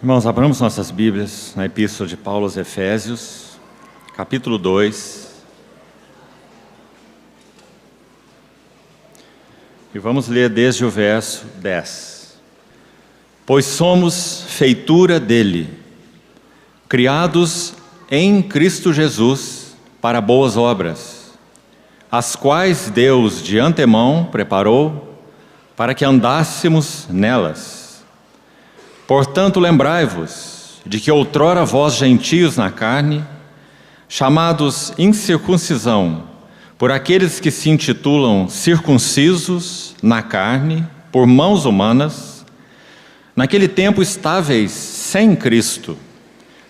Irmãos, abramos nossas Bíblias na Epístola de Paulo aos Efésios, capítulo 2. E vamos ler desde o verso 10. Pois somos feitura dele, criados em Cristo Jesus para boas obras, as quais Deus de antemão preparou para que andássemos nelas. Portanto, lembrai-vos de que outrora vós gentios na carne, chamados incircuncisão, por aqueles que se intitulam circuncisos na carne, por mãos humanas, naquele tempo estáveis sem Cristo,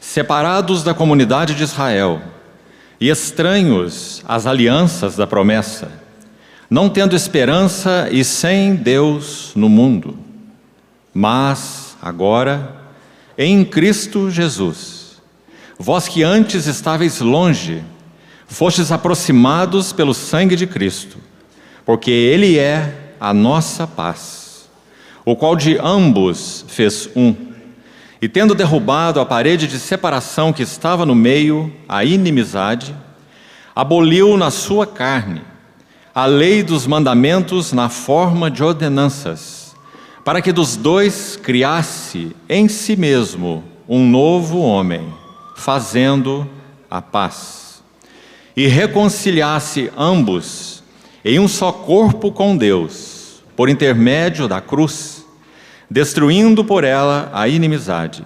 separados da comunidade de Israel e estranhos às alianças da promessa, não tendo esperança e sem Deus no mundo. Mas agora, em Cristo Jesus, vós que antes estáveis longe, fostes aproximados pelo sangue de Cristo, porque Ele é a nossa paz, o qual de ambos fez um, e tendo derrubado a parede de separação que estava no meio, a inimizade, aboliu na sua carne a lei dos mandamentos na forma de ordenanças, para que dos dois criasse em si mesmo um novo homem, fazendo a paz, e reconciliasse ambos em um só corpo com Deus, por intermédio da cruz, destruindo por ela a inimizade.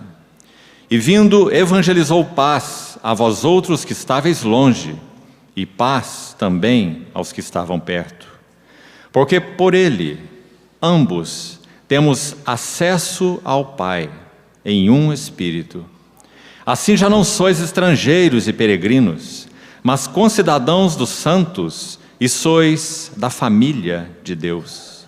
E vindo, evangelizou paz a vós outros que estáveis longe, e paz também aos que estavam perto. Porque por ele, ambos, temos acesso ao Pai em um Espírito. Assim já não sois estrangeiros e peregrinos, mas concidadãos dos santos e sois da família de Deus,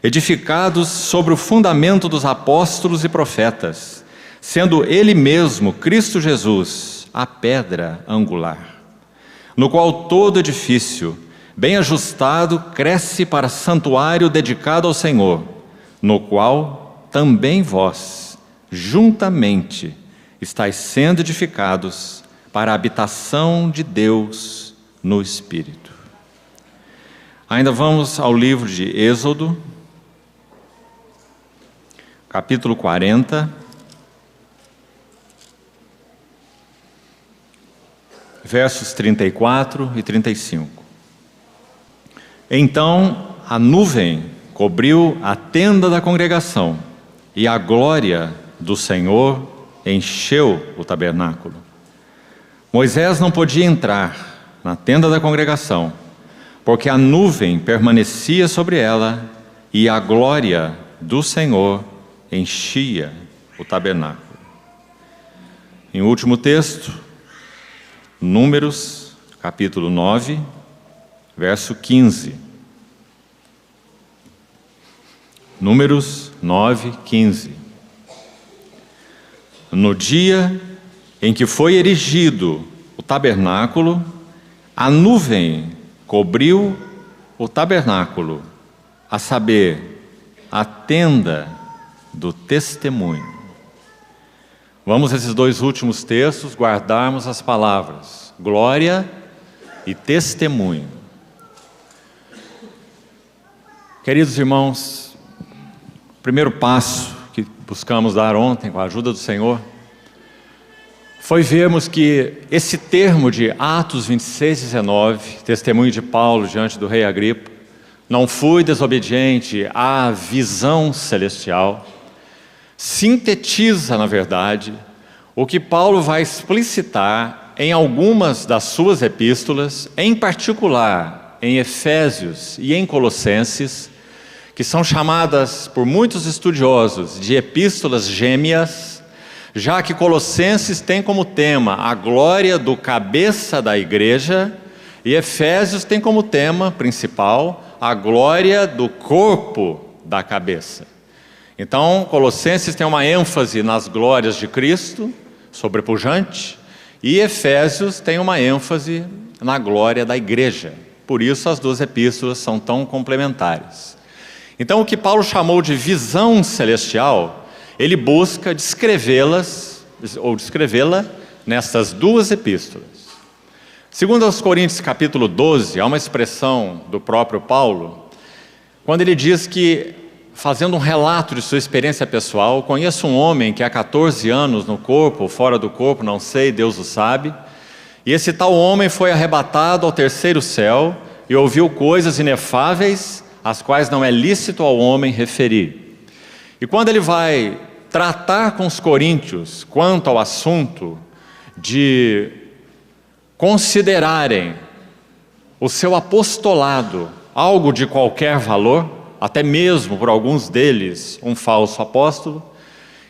edificados sobre o fundamento dos apóstolos e profetas, sendo Ele mesmo, Cristo Jesus, a pedra angular, no qual todo edifício, bem ajustado, cresce para santuário dedicado ao Senhor, no qual também vós, juntamente, estáis sendo edificados para a habitação de Deus no Espírito. Ainda vamos ao livro de Êxodo, capítulo 40, versos 34 e 35. Então a nuvem cobriu a tenda da congregação, e a glória do Senhor encheu o tabernáculo. Moisés não podia entrar na tenda da congregação, porque a nuvem permanecia sobre ela, e a glória do Senhor enchia o tabernáculo. Em último texto, Números, capítulo 9, verso 15. Números 9, 15. No dia em que foi erigido o tabernáculo, a nuvem cobriu o tabernáculo, a saber, a tenda do testemunho. Vamos esses dois últimos textos guardarmos as palavras glória e testemunho. Queridos irmãos, o primeiro passo que buscamos dar ontem, com a ajuda do Senhor, foi vermos que esse termo de Atos 26, 19, testemunho de Paulo diante do rei Agripa, não fui desobediente à visão celestial, sintetiza, na verdade, o que Paulo vai explicitar em algumas das suas epístolas, em particular em Efésios e em Colossenses, que são chamadas por muitos estudiosos de epístolas gêmeas, já que Colossenses tem como tema a glória do cabeça da igreja, e Efésios tem como tema principal a glória do corpo da cabeça. Então, Colossenses tem uma ênfase nas glórias de Cristo, sobrepujante, e Efésios tem uma ênfase na glória da igreja. Por isso as duas epístolas são tão complementares. Então, o que Paulo chamou de visão celestial ele busca descrevê-las, ou descrevê-la, nestas duas epístolas. Segundo aos Coríntios capítulo 12, há uma expressão do próprio Paulo, quando ele diz que, fazendo um relato de sua experiência pessoal, conheço um homem que há 14 anos no corpo, ou fora do corpo, não sei, Deus o sabe, e esse tal homem foi arrebatado ao terceiro céu e ouviu coisas inefáveis, as quais não é lícito ao homem referir. E quando ele vai tratar com os coríntios quanto ao assunto de considerarem o seu apostolado algo de qualquer valor, até mesmo por alguns deles um falso apóstolo,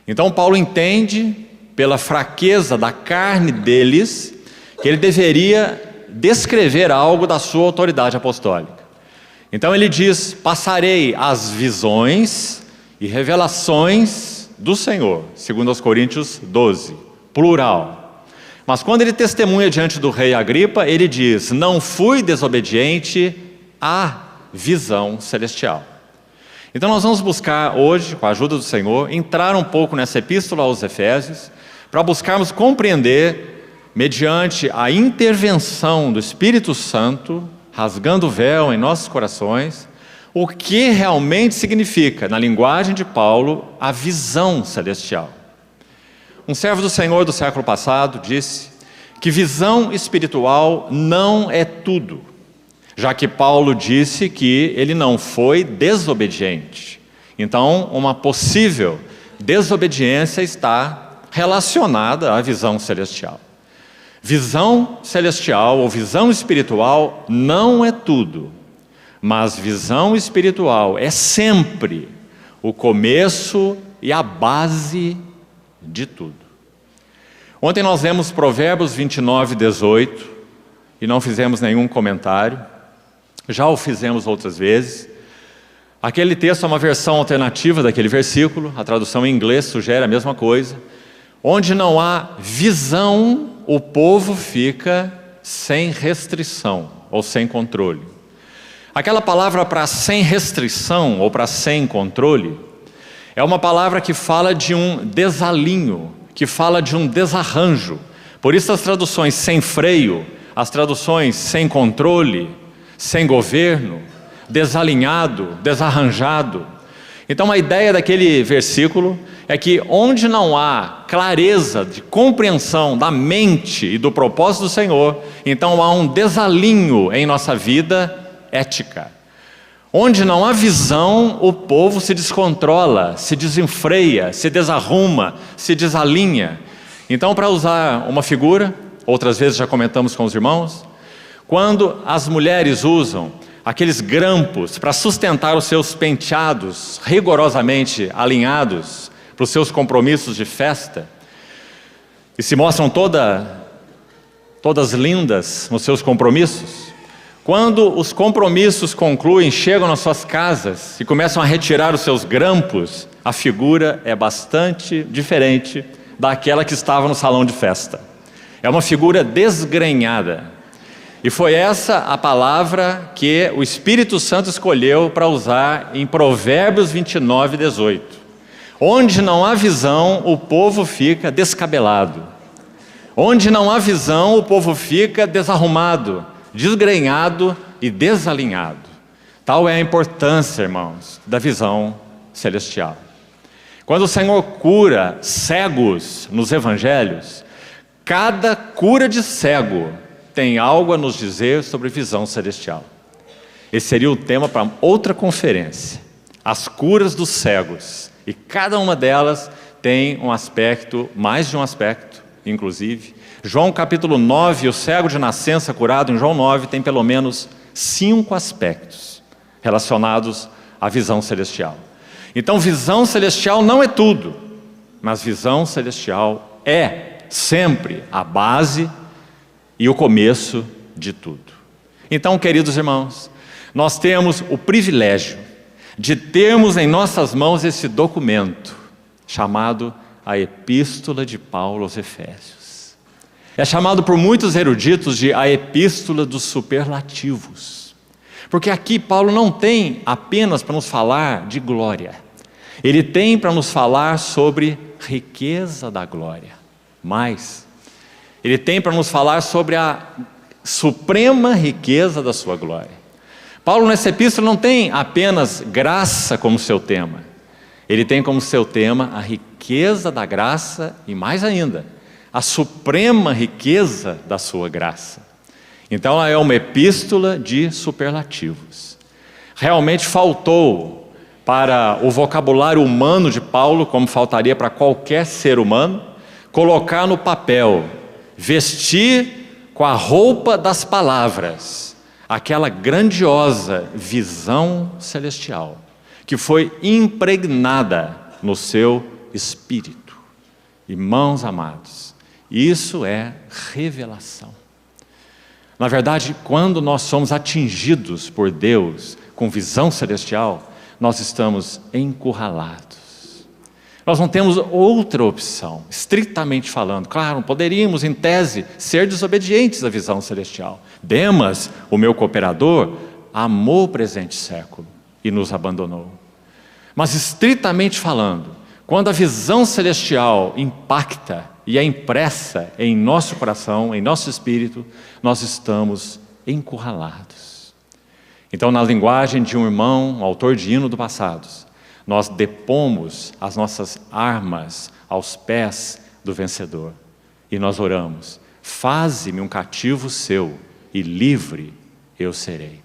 então Paulo entende, pela fraqueza da carne deles, que ele deveria descrever algo da sua autoridade apostólica. Então ele diz: passarei as visões e revelações do Senhor, segundo aos Coríntios 12, plural. Mas quando ele testemunha diante do rei Agripa, ele diz: não fui desobediente à visão celestial. Então nós vamos buscar hoje, com a ajuda do Senhor, entrar um pouco nessa epístola aos Efésios, para buscarmos compreender, mediante a intervenção do Espírito Santo, rasgando o véu em nossos corações, o que realmente significa, na linguagem de Paulo, a visão celestial. Um servo do Senhor do século passado disse que visão espiritual não é tudo, já que Paulo disse que ele não foi desobediente. Então, uma possível desobediência está relacionada à visão celestial. Visão celestial ou visão espiritual não é tudo, mas visão espiritual é sempre o começo e a base de tudo. Ontem nós lemos Provérbios 29, 18 e não fizemos nenhum comentário. Já o fizemos outras vezes. Aquele texto é uma versão alternativa daquele versículo, a tradução em inglês sugere a mesma coisa. Onde não há visão, o povo fica sem restrição ou sem controle. Aquela palavra para sem restrição ou para sem controle é uma palavra que fala de um desalinho, que fala de um desarranjo. Por isso as traduções sem freio, as traduções sem controle, sem governo, desalinhado, desarranjado. Então a ideia daquele versículo é que onde não há clareza de compreensão da mente e do propósito do Senhor, então há um desalinho em nossa vida ética. Onde não há visão, o povo se descontrola, se desenfreia, se desarruma, se desalinha. Então, para usar uma figura, outras vezes já comentamos com os irmãos, quando as mulheres usam aqueles grampos para sustentar os seus penteados rigorosamente alinhados para os seus compromissos de festa, e se mostram todas lindas nos seus compromissos, quando os compromissos concluem, chegam nas suas casas e começam a retirar os seus grampos, a figura é bastante diferente daquela que estava no salão de festa. É uma figura desgrenhada. E foi essa a palavra que o Espírito Santo escolheu para usar em Provérbios 29, 18. Onde não há visão, o povo fica descabelado. Onde não há visão, o povo fica desarrumado, desgrenhado e desalinhado. Tal é a importância, irmãos, da visão celestial. Quando o Senhor cura cegos nos evangelhos, cada cura de cego tem algo a nos dizer sobre visão celestial. Esse seria o tema para outra conferência. As curas dos cegos. E cada uma delas tem um aspecto, mais de um aspecto, inclusive. João capítulo 9, o cego de nascença curado em João 9, tem pelo menos 5 aspectos relacionados à visão celestial. Então, visão celestial não é tudo, mas visão celestial é sempre a base e o começo de tudo. Então, queridos irmãos, nós temos o privilégio de termos em nossas mãos esse documento chamado a Epístola de Paulo aos Efésios. É chamado por muitos eruditos de a Epístola dos Superlativos, porque aqui Paulo não tem apenas para nos falar de glória, Ele tem para nos falar sobre riqueza da glória. Mais, Ele tem para nos falar sobre a suprema riqueza da sua glória. Paulo, nessa epístola, não tem apenas graça como seu tema. Ele tem como seu tema a riqueza da graça e, mais ainda, a suprema riqueza da sua graça. Então, ela é uma epístola de superlativos. Realmente faltou para o vocabulário humano de Paulo, como faltaria para qualquer ser humano, colocar no papel, vestir com a roupa das palavras, aquela grandiosa visão celestial, que foi impregnada no seu espírito. Irmãos amados, isso é revelação. Na verdade, quando nós somos atingidos por Deus com visão celestial, nós estamos encurralados. Nós não temos outra opção, estritamente falando. Claro, poderíamos, em tese, ser desobedientes à visão celestial. Demas, o meu cooperador, amou o presente século e nos abandonou. Mas, estritamente falando, quando a visão celestial impacta e é impressa em nosso coração, em nosso espírito, nós estamos encurralados. Então, na linguagem de um irmão, um autor de hino do passado, nós depomos as nossas armas aos pés do vencedor e nós oramos: faze-me um cativo seu e livre eu serei.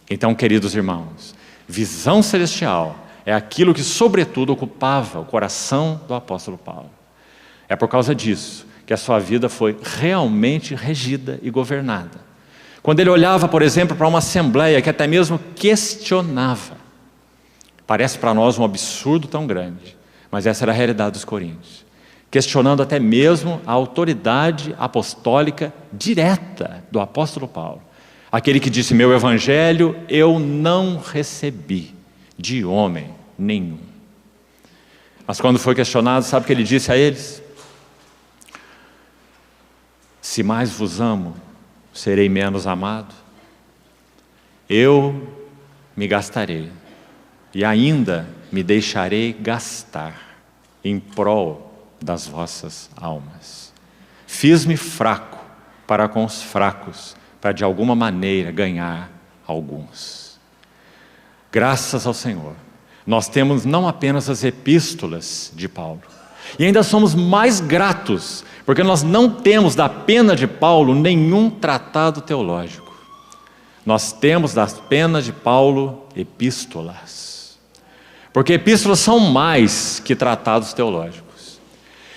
Então, queridos irmãos, visão celestial é aquilo que sobretudo ocupava o coração do apóstolo Paulo. É por causa disso que a sua vida foi realmente regida e governada. Quando ele olhava, por exemplo, para uma assembleia que até mesmo questionava, parece para nós um absurdo tão grande, mas essa era a realidade dos coríntios, questionando até mesmo a autoridade apostólica direta do apóstolo Paulo, aquele que disse: meu evangelho eu não recebi de homem nenhum. Mas quando foi questionado, sabe o que ele disse a eles? Se mais vos amo, serei menos amado. Eu me gastarei e ainda me deixarei gastar em prol das vossas almas. Fiz-me fraco para com os fracos, para de alguma maneira ganhar alguns. Graças ao Senhor, nós temos não apenas as epístolas de Paulo, e ainda somos mais gratos, porque nós não temos da pena de Paulo nenhum tratado teológico. Nós temos da pena de Paulo epístolas. Porque epístolas são mais que tratados teológicos.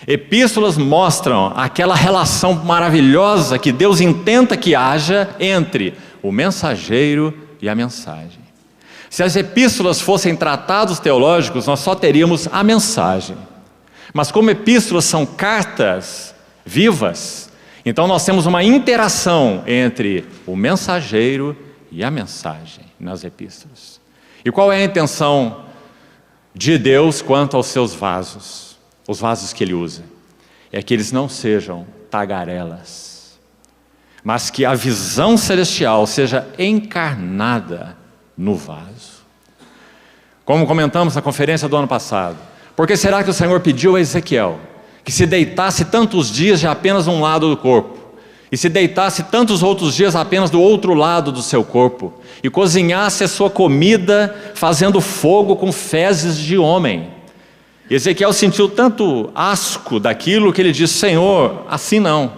Epístolas mostram aquela relação maravilhosa que Deus intenta que haja entre o mensageiro e a mensagem. Se as epístolas fossem tratados teológicos, nós só teríamos a mensagem. Mas como epístolas são cartas vivas, então nós temos uma interação entre o mensageiro e a mensagem nas epístolas. E qual é a intenção de Deus quanto aos seus vasos? Os vasos que Ele usa é que eles não sejam tagarelas, mas que a visão celestial seja encarnada no vaso. Como comentamos na conferência do ano passado, por que será que o Senhor pediu a Ezequiel que se deitasse tantos dias de apenas um lado do corpo, e se deitasse tantos outros dias apenas do outro lado do seu corpo, e cozinhasse a sua comida fazendo fogo com fezes de homem? E Ezequiel sentiu tanto asco daquilo que ele disse: Senhor, assim não.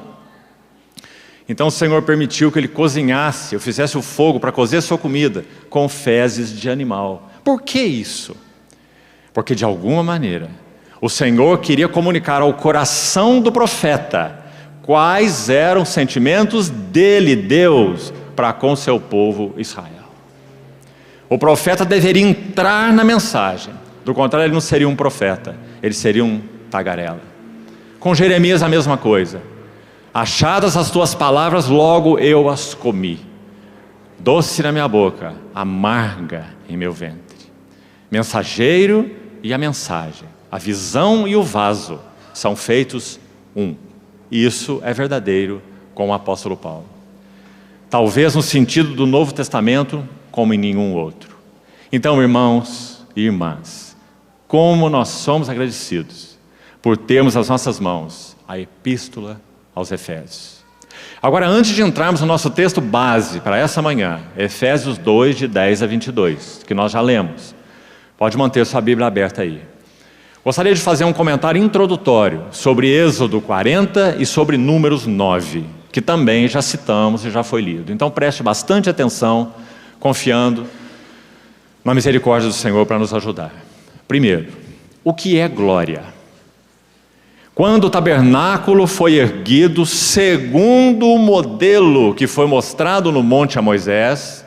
Então o Senhor permitiu que ele cozinhasse, ou fizesse o fogo para cozer a sua comida com fezes de animal. Por que isso? Porque de alguma maneira o Senhor queria comunicar ao coração do profeta quais eram os sentimentos dele, Deus, para com seu povo Israel. O profeta deveria entrar na mensagem, do contrário ele não seria um profeta, ele seria um tagarela. Com Jeremias a mesma coisa: achadas as tuas palavras, logo eu as comi, doce na minha boca, amarga em meu ventre. Mensageiro e a mensagem, a visão e o vaso são feitos um. Isso é verdadeiro com o apóstolo Paulo. Talvez no sentido do Novo Testamento, como em nenhum outro. Então, irmãos e irmãs, como nós somos agradecidos por termos nas nossas mãos a Epístola aos Efésios. Agora, antes de entrarmos no nosso texto base para essa manhã, Efésios 2, de 10 a 22, que nós já lemos. Pode manter sua Bíblia aberta aí. Gostaria de fazer um comentário introdutório sobre Êxodo 40 e sobre Números 9, que também já citamos e já foi lido. Então preste bastante atenção, confiando na misericórdia do Senhor para nos ajudar. Primeiro, o que é glória? Quando o tabernáculo foi erguido segundo o modelo que foi mostrado no monte a Moisés,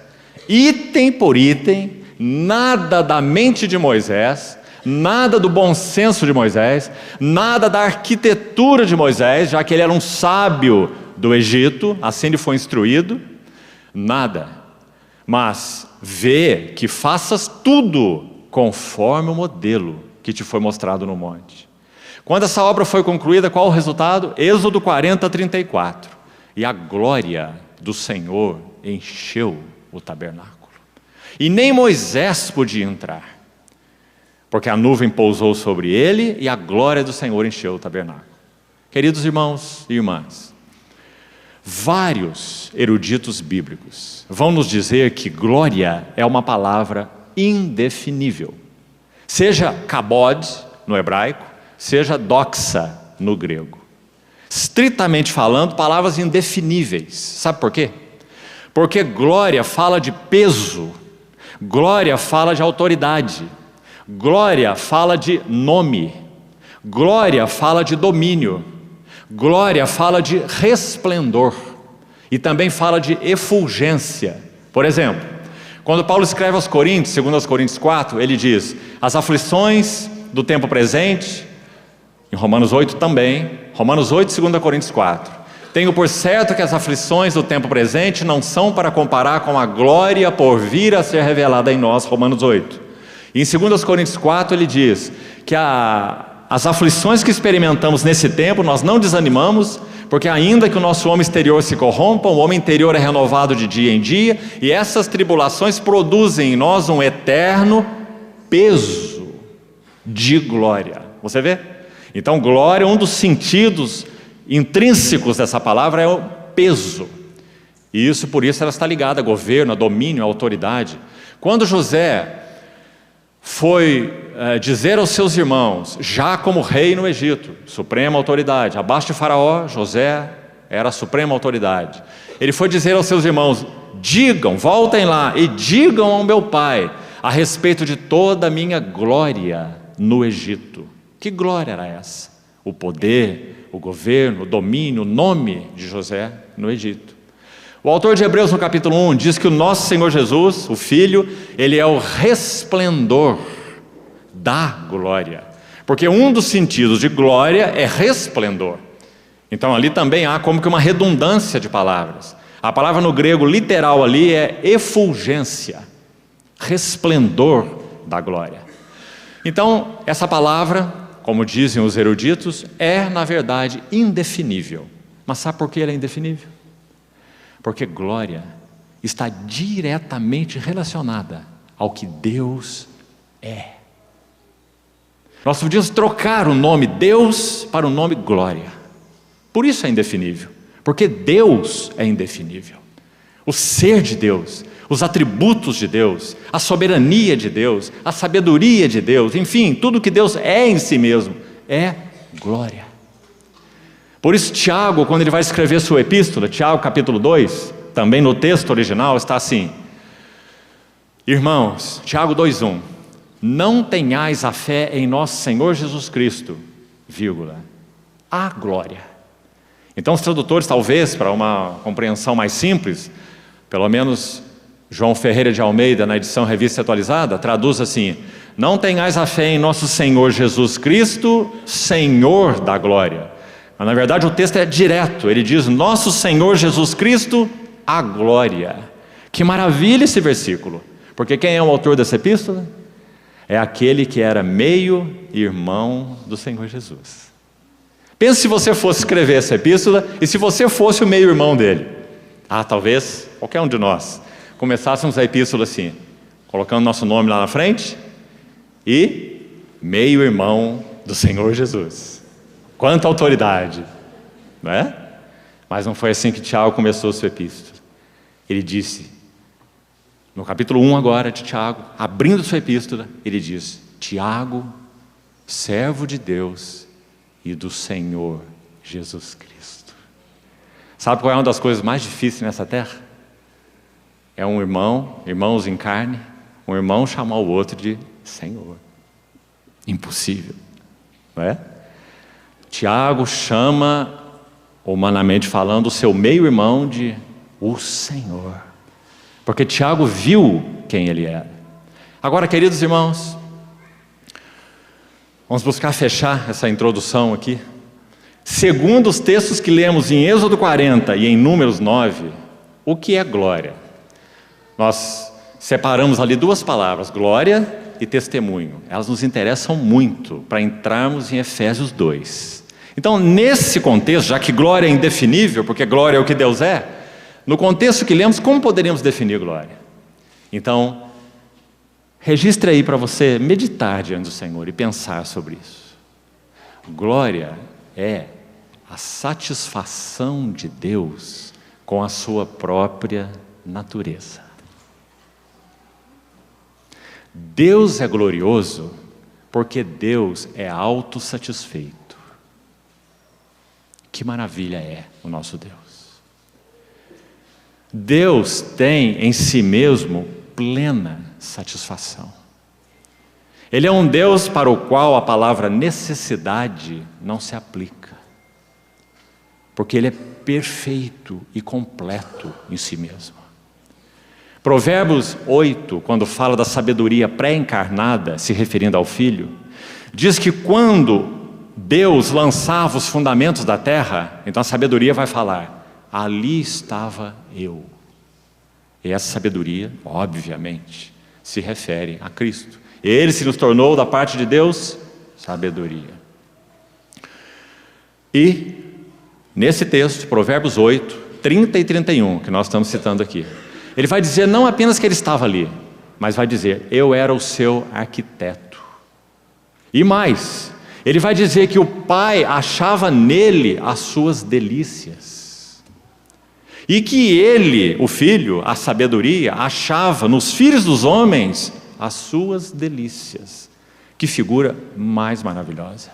item por item, nada da mente de Moisés, nada do bom senso de Moisés, nada da arquitetura de Moisés, já que ele era um sábio do Egito, assim ele foi instruído, nada. Mas vê que faças tudo conforme o modelo que te foi mostrado no monte. Quando essa obra foi concluída, qual o resultado? Êxodo 40, 34. E a glória do Senhor encheu o tabernáculo. E nem Moisés podia entrar, porque a nuvem pousou sobre ele e a glória do Senhor encheu o tabernáculo. Queridos irmãos e irmãs, vários eruditos bíblicos vão nos dizer que glória é uma palavra indefinível. Seja kabod no hebraico, seja doxa no grego. Estritamente falando, palavras indefiníveis. Sabe por quê? Porque glória fala de peso, glória fala de autoridade, glória fala de nome, glória fala de domínio, glória fala de resplendor e também fala de efulgência. Por exemplo, quando Paulo escreve aos Coríntios, segundo aos Coríntios 4, ele diz: as aflições do tempo presente, em Romanos 8 também, Romanos 8, 2 Coríntios 4, tenho por certo que as aflições do tempo presente não são para comparar com a glória por vir a ser revelada em nós, Romanos 8. E em 2 Coríntios 4 ele diz que as aflições que experimentamos nesse tempo, nós não desanimamos, porque ainda que o nosso homem exterior se corrompa, o homem interior é renovado de dia em dia, e essas tribulações produzem em nós um eterno peso de glória. Você vê? Então glória, um dos sentidos intrínsecos dessa palavra é o peso. E isso, por isso, ela está ligada a governo, a domínio, a autoridade. Quando José foi dizer aos seus irmãos, já como rei no Egito, suprema autoridade, abaixo de Faraó, José era a suprema autoridade. Ele foi dizer aos seus irmãos: digam, voltem lá e digam ao meu pai a respeito de toda a minha glória no Egito. Que glória era essa? O poder, o governo, o domínio, o nome de José no Egito. O autor de Hebreus no capítulo 1 diz que o nosso Senhor Jesus, o Filho, ele é o resplendor da glória, porque um dos sentidos de glória é resplendor. Então ali também há como que uma redundância de palavras. A palavra no grego literal ali é efulgência, resplendor da glória. Então essa palavra, como dizem os eruditos, é na verdade indefinível. Mas sabe por que ela é indefinível? Porque glória está diretamente relacionada ao que Deus é. Nós podíamos trocar o nome Deus para o nome glória. Por isso é indefinível, porque Deus é indefinível. O ser de Deus, os atributos de Deus, a soberania de Deus, a sabedoria de Deus, enfim, tudo que Deus é em si mesmo, é glória. Por isso Tiago, quando ele vai escrever sua epístola, Tiago capítulo 2, também no texto original está assim: irmãos, Tiago 2:1, não tenhais a fé em nosso Senhor Jesus Cristo, vírgula, a glória. Então os tradutores, talvez, para uma compreensão mais simples, pelo menos João Ferreira de Almeida, na edição Revista Atualizada, traduz assim: não tenhais a fé em nosso Senhor Jesus Cristo, Senhor da glória. Mas na verdade o texto é direto, ele diz: nosso Senhor Jesus Cristo, a glória. Que maravilha esse versículo, porque quem é o autor dessa epístola? É aquele que era meio-irmão do Senhor Jesus. Pense se você fosse escrever essa epístola e se você fosse o meio-irmão dele. Talvez qualquer um de nós começássemos a epístola assim, colocando nosso nome lá na frente e meio-irmão do Senhor Jesus. Quanta autoridade, não é? Mas não foi assim que Tiago começou a sua epístola. Ele disse, no capítulo 1 agora de Tiago, abrindo sua epístola, ele diz: Tiago, servo de Deus e do Senhor Jesus Cristo. Sabe qual é uma das coisas mais difíceis nessa terra? É um irmão, irmãos em carne, um irmão chamar o outro de Senhor. Impossível, não é? Tiago chama, humanamente falando, o seu meio-irmão de o Senhor, porque Tiago viu quem ele era. Agora, queridos irmãos, vamos buscar fechar essa introdução aqui. Segundo os textos que lemos em Êxodo 40 e em Números 9, o que é glória? Nós separamos ali duas palavras, glória e testemunho. Elas nos interessam muito para entrarmos em Efésios 2. Então, nesse contexto, já que glória é indefinível, porque glória é o que Deus é, no contexto que lemos, como poderíamos definir glória? Então, registre aí para você meditar diante do Senhor e pensar sobre isso. Glória é a satisfação de Deus com a sua própria natureza. Deus é glorioso porque Deus é autossatisfeito. Que maravilha é o nosso Deus. Deus tem em si mesmo plena satisfação. Ele é um Deus para o qual a palavra necessidade não se aplica, porque Ele é perfeito e completo em si mesmo. Provérbios 8, quando fala da sabedoria pré-encarnada, se referindo ao Filho, diz que quando Deus lançava os fundamentos da terra, então a sabedoria vai falar, ali estava eu. E essa sabedoria, obviamente, se refere a Cristo. Ele se nos tornou, da parte de Deus, sabedoria. E, nesse texto, Provérbios 8, 30 e 31, que nós estamos citando aqui, ele vai dizer não apenas que ele estava ali, mas vai dizer, eu era o seu arquiteto. E mais, ele vai dizer que o Pai achava nele as suas delícias. E que ele, o Filho, a sabedoria, achava nos filhos dos homens as suas delícias. Que figura mais maravilhosa.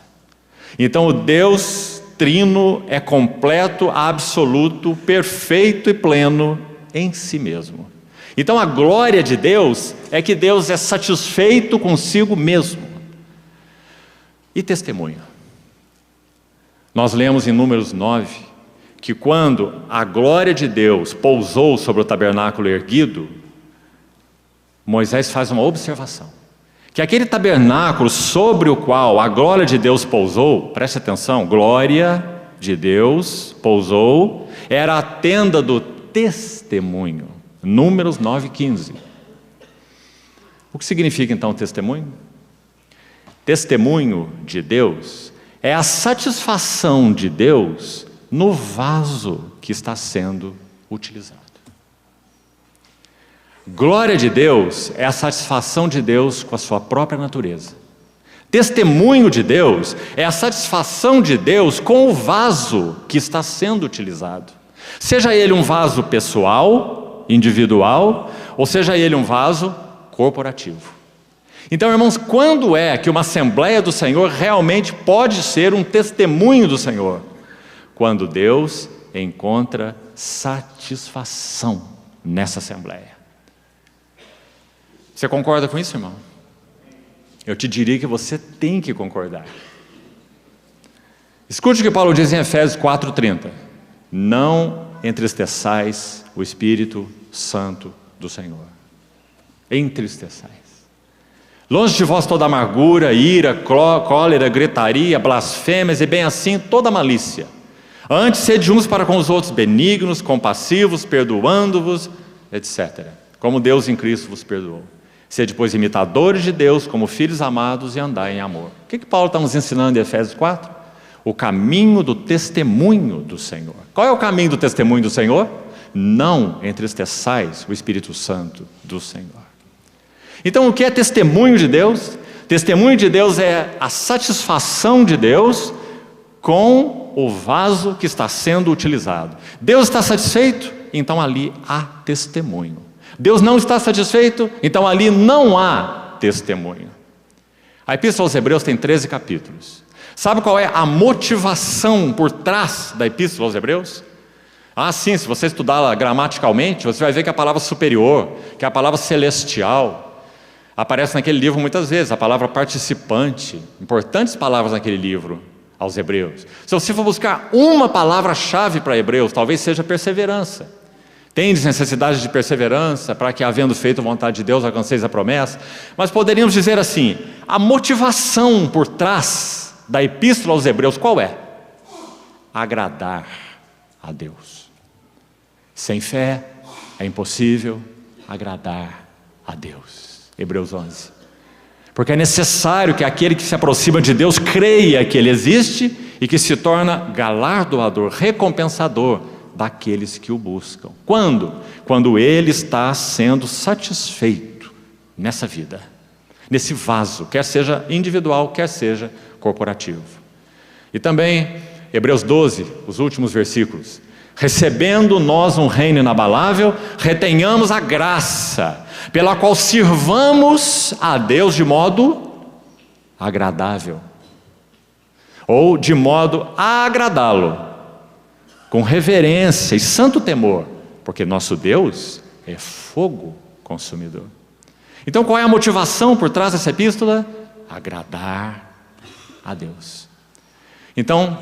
Então o Deus Trino é completo, absoluto, perfeito e pleno em si mesmo. Então a glória de Deus é que Deus é satisfeito consigo mesmo. E testemunho. Nós lemos em Números 9 que quando a glória de Deus pousou sobre o tabernáculo erguido, Moisés faz uma observação, que aquele tabernáculo sobre o qual a glória de Deus pousou, preste atenção, glória de Deus pousou, era a tenda do testemunho, Números 9:15. O que significa então testemunho? Testemunho de Deus é a satisfação de Deus no vaso que está sendo utilizado. Glória de Deus é a satisfação de Deus com a sua própria natureza. Testemunho de Deus é a satisfação de Deus com o vaso que está sendo utilizado. Seja ele um vaso pessoal, individual, ou seja ele um vaso corporativo. Então, irmãos, quando é que uma Assembleia do Senhor realmente pode ser um testemunho do Senhor? Quando Deus encontra satisfação nessa Assembleia. Você concorda com isso, irmão? Eu te diria que você tem que concordar. Escute o que Paulo diz em Efésios 4:30. Não entristeçais o Espírito Santo do Senhor. Entristeçais. Longe de vós toda amargura, ira, cólera, gritaria, blasfêmias e bem assim toda malícia. Antes sede uns para com os outros benignos, compassivos, perdoando-vos, etc. Como Deus em Cristo vos perdoou. Sede, pois, imitadores de Deus, como filhos amados, e andai em amor. O que Paulo está nos ensinando em Efésios 4? O caminho do testemunho do Senhor. Qual é o caminho do testemunho do Senhor? Não entristeçais o Espírito Santo do Senhor. Então, o que é testemunho de Deus? Testemunho de Deus é a satisfação de Deus com o vaso que está sendo utilizado. Deus está satisfeito? Então ali há testemunho. Deus não está satisfeito? Então ali não há testemunho. A Epístola aos Hebreus tem 13 capítulos. Sabe qual é a motivação por trás da Epístola aos Hebreus? Sim, se você estudá-la gramaticalmente, você vai ver que a palavra superior, que a palavra celestial, aparece naquele livro muitas vezes, a palavra participante, importantes palavras naquele livro, aos Hebreus. Se você for buscar uma palavra-chave para Hebreus, talvez seja perseverança. Tendes necessidade de perseverança, para que, havendo feito a vontade de Deus, alcanceis a promessa. Mas poderíamos dizer assim, a motivação por trás da Epístola aos Hebreus, qual é? Agradar a Deus. Sem fé é impossível agradar a Deus. Hebreus 11. Porque é necessário que aquele que se aproxima de Deus creia que Ele existe e que se torna galardoador, recompensador daqueles que o buscam. Quando? Quando Ele está sendo satisfeito nessa vida, nesse vaso, quer seja individual, quer seja corporativo. E também, Hebreus 12, os últimos versículos. Recebendo nós um reino inabalável, retenhamos a graça, pela qual sirvamos a Deus de modo agradável, ou de modo a agradá-lo, com reverência e santo temor, porque nosso Deus é fogo consumidor. Então qual é a motivação por trás dessa epístola? Agradar a Deus. Então,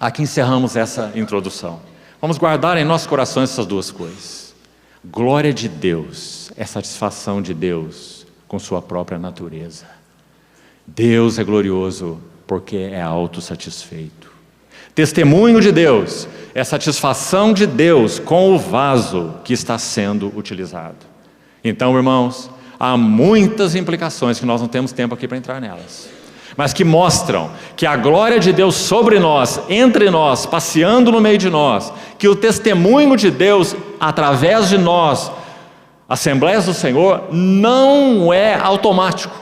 aqui encerramos essa introdução. Vamos guardar em nossos corações essas duas coisas. Glória de Deus é satisfação de Deus com sua própria natureza. Deus é glorioso porque é autossatisfeito. Testemunho de Deus é satisfação de Deus com o vaso que está sendo utilizado. Então, irmãos, há muitas implicações que nós não temos tempo aqui para entrar nelas, mas que mostram que a glória de Deus sobre nós, entre nós, passeando no meio de nós, que o testemunho de Deus através de nós, Assembleias do Senhor, não é automático.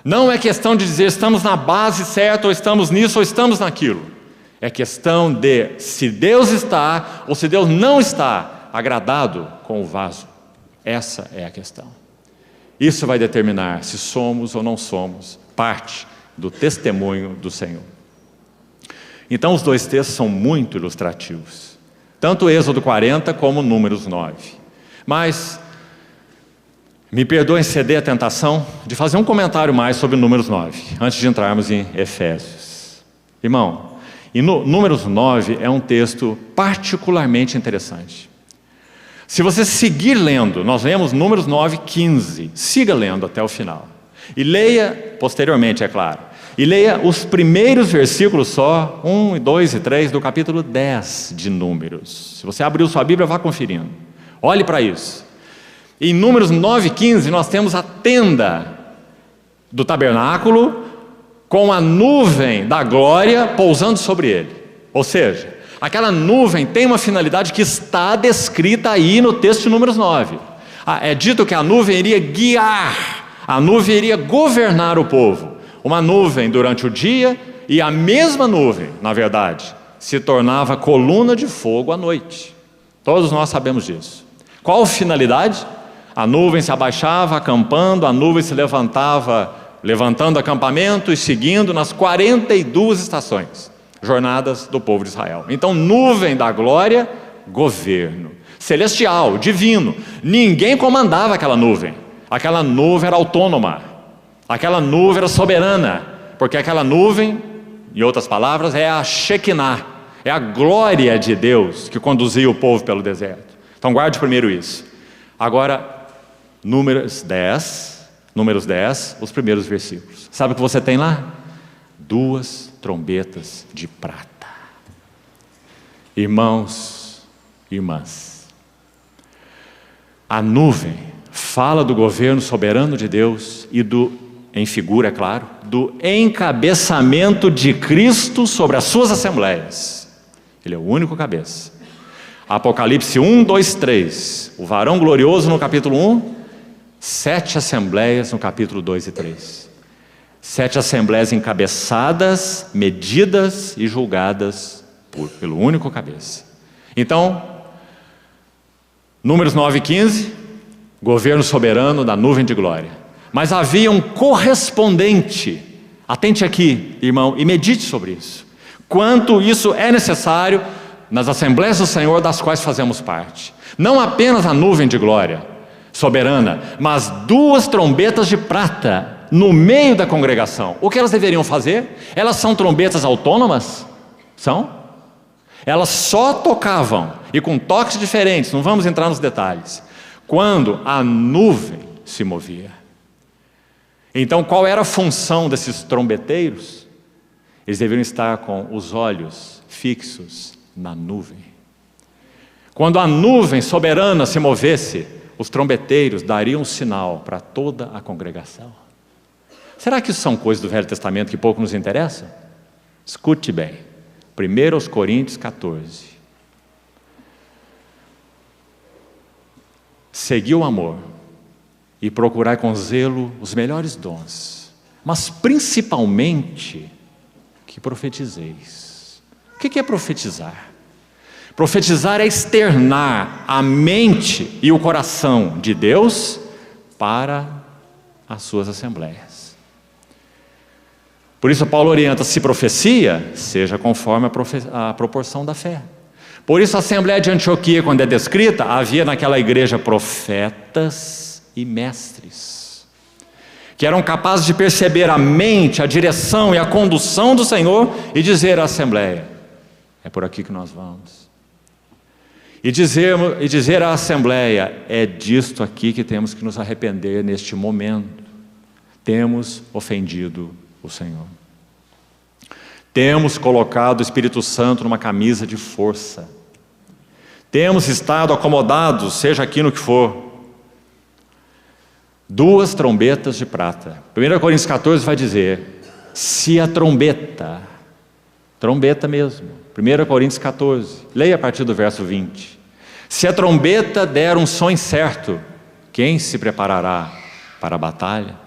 Não é questão de dizer estamos na base certa, ou estamos nisso, ou estamos naquilo. É questão de se Deus está, ou se Deus não está agradado com o vaso. Essa é a questão. Isso vai determinar se somos ou não somos parte do testemunho do Senhor. Então os dois textos são muito ilustrativos, tanto Êxodo 40 como Números 9. Mas me perdoem ceder a tentação de fazer um comentário mais sobre Números 9, antes de entrarmos em Efésios. Irmão, e Números 9 é um texto particularmente interessante. Se você seguir lendo, nós lemos Números 9, 15, siga lendo até o final. E leia, posteriormente, é claro, e leia os primeiros versículos só, 1, 2 e 3 do capítulo 10 de Números. Se você abriu sua Bíblia, vá conferindo. Olhe para isso. Em Números 9, 15, nós temos a tenda do tabernáculo com a nuvem da glória pousando sobre ele. Ou seja, aquela nuvem tem uma finalidade que está descrita aí no texto de Números 9. É dito que a nuvem iria guiar, a nuvem iria governar o povo. Uma nuvem durante o dia e a mesma nuvem, na verdade, se tornava coluna de fogo à noite. Todos nós sabemos disso. Qual a finalidade? A nuvem se abaixava acampando, a nuvem se levantava, levantando acampamento e seguindo nas 42 estações, jornadas do povo de Israel. Então, nuvem da glória, governo. Celestial, divino. Ninguém comandava aquela nuvem. Aquela nuvem era autônoma. Aquela nuvem era soberana. Porque aquela nuvem, em outras palavras, é a Shekinah. É a glória de Deus que conduzia o povo pelo deserto. Então guarde primeiro isso. Agora, Números 10, os primeiros versículos. Sabe o que você tem lá? 2 trombetas de prata. Irmãos, irmãs, a nuvem fala do governo soberano de Deus e em figura, é claro, do encabeçamento de Cristo sobre as suas assembleias. Ele é o único cabeça. Apocalipse 1, 2, 3. O varão glorioso no capítulo 1, 7 assembleias no capítulo 2 e 3. 7 assembleias encabeçadas, medidas e julgadas pelo único cabeça. Então, Números 9 e 15, governo soberano da nuvem de glória. Mas havia um correspondente, atente aqui, irmão, e medite sobre isso. Quanto isso é necessário nas Assembleias do Senhor, das quais fazemos parte. Não apenas a nuvem de glória soberana, mas 2 trombetas de prata no meio da congregação. O que elas deveriam fazer? Elas são trombetas autônomas? São? Elas só tocavam, e com toques diferentes, não vamos entrar nos detalhes, quando a nuvem se movia. Então, qual era a função desses trombeteiros? Eles deveriam estar com os olhos fixos na nuvem. Quando a nuvem soberana se movesse, os trombeteiros dariam um sinal para toda a congregação. Será que isso são coisas do Velho Testamento que pouco nos interessam? Escute bem. 1 Coríntios 14. Segui o amor e procurai com zelo os melhores dons, mas principalmente que profetizeis. O que é profetizar? Profetizar é externar a mente e o coração de Deus para as suas assembleias. Por isso Paulo orienta, se profecia, seja conforme a proporção da fé. Por isso a Assembleia de Antioquia, quando é descrita, havia naquela igreja profetas e mestres, que eram capazes de perceber a mente, a direção e a condução do Senhor e dizer à Assembleia, é por aqui que nós vamos. E dizer à Assembleia, é disto aqui que temos que nos arrepender neste momento. Temos ofendido o Senhor. Temos colocado o Espírito Santo numa camisa de força. Temos estado acomodados, seja aqui no que for. 2 trombetas de prata. 1 Coríntios 14 vai dizer, se a trombeta mesmo, 1 Coríntios 14, leia a partir do verso 20. Se a trombeta der um som incerto, quem se preparará para a batalha?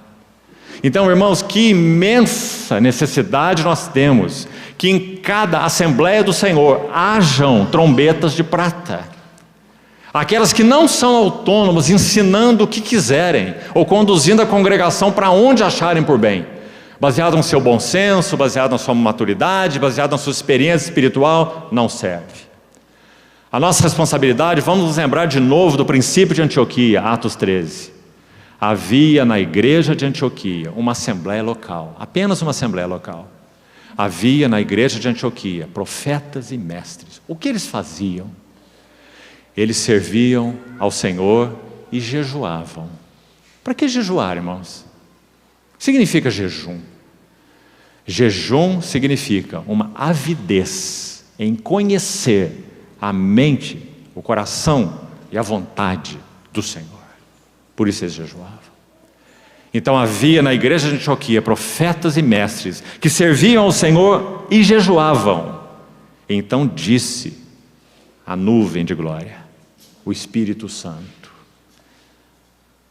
Então, irmãos, que imensa necessidade nós temos que em cada Assembleia do Senhor hajam trombetas de prata. Aquelas que não são autônomas, ensinando o que quiserem, ou conduzindo a congregação para onde acharem por bem, baseado no seu bom senso, baseado na sua maturidade, baseado na sua experiência espiritual, não serve. A nossa responsabilidade, vamos nos lembrar de novo do princípio de Antioquia, Atos 13. Havia na igreja de Antioquia uma assembleia local, apenas uma assembleia local. Havia na igreja de Antioquia profetas e mestres. O que eles faziam? Eles serviam ao Senhor e jejuavam. Para que jejuar, irmãos? O que significa jejum? Jejum significa uma avidez em conhecer a mente, o coração e a vontade do Senhor. Por isso eles jejuavam. Então havia na igreja de Antioquia profetas e mestres que serviam ao Senhor e jejuavam. Então disse a nuvem de glória, o Espírito Santo,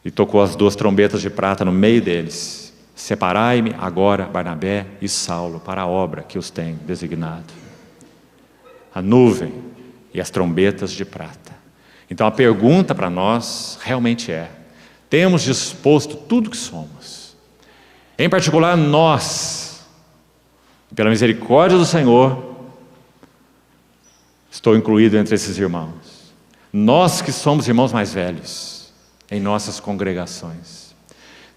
e tocou as 2 trombetas de prata no meio deles. Separai-me agora Barnabé e Saulo para a obra que os tenho designado. A nuvem e as trombetas de prata. Então a pergunta para nós realmente é, temos disposto tudo que somos, em particular nós, pela misericórdia do Senhor, estou incluído entre esses irmãos, nós que somos irmãos mais velhos, em nossas congregações,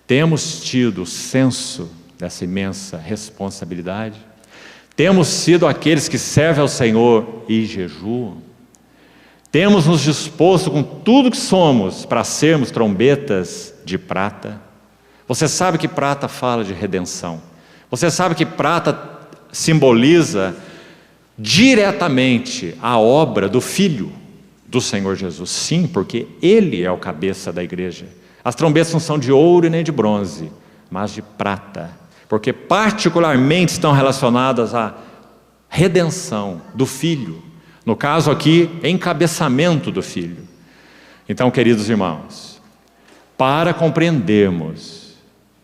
temos tido senso dessa imensa responsabilidade? Temos sido aqueles que servem ao Senhor e jejuam? Temos nos disposto com tudo que somos para sermos trombetas de prata? Você sabe que prata fala de redenção. Você sabe que prata simboliza diretamente a obra do Filho do Senhor Jesus. Sim, porque Ele é o cabeça da igreja. As trombetas não são de ouro e nem de bronze, mas de prata, porque particularmente estão relacionadas à redenção do Filho. No caso aqui, encabeçamento do Filho. Então, queridos irmãos, para compreendermos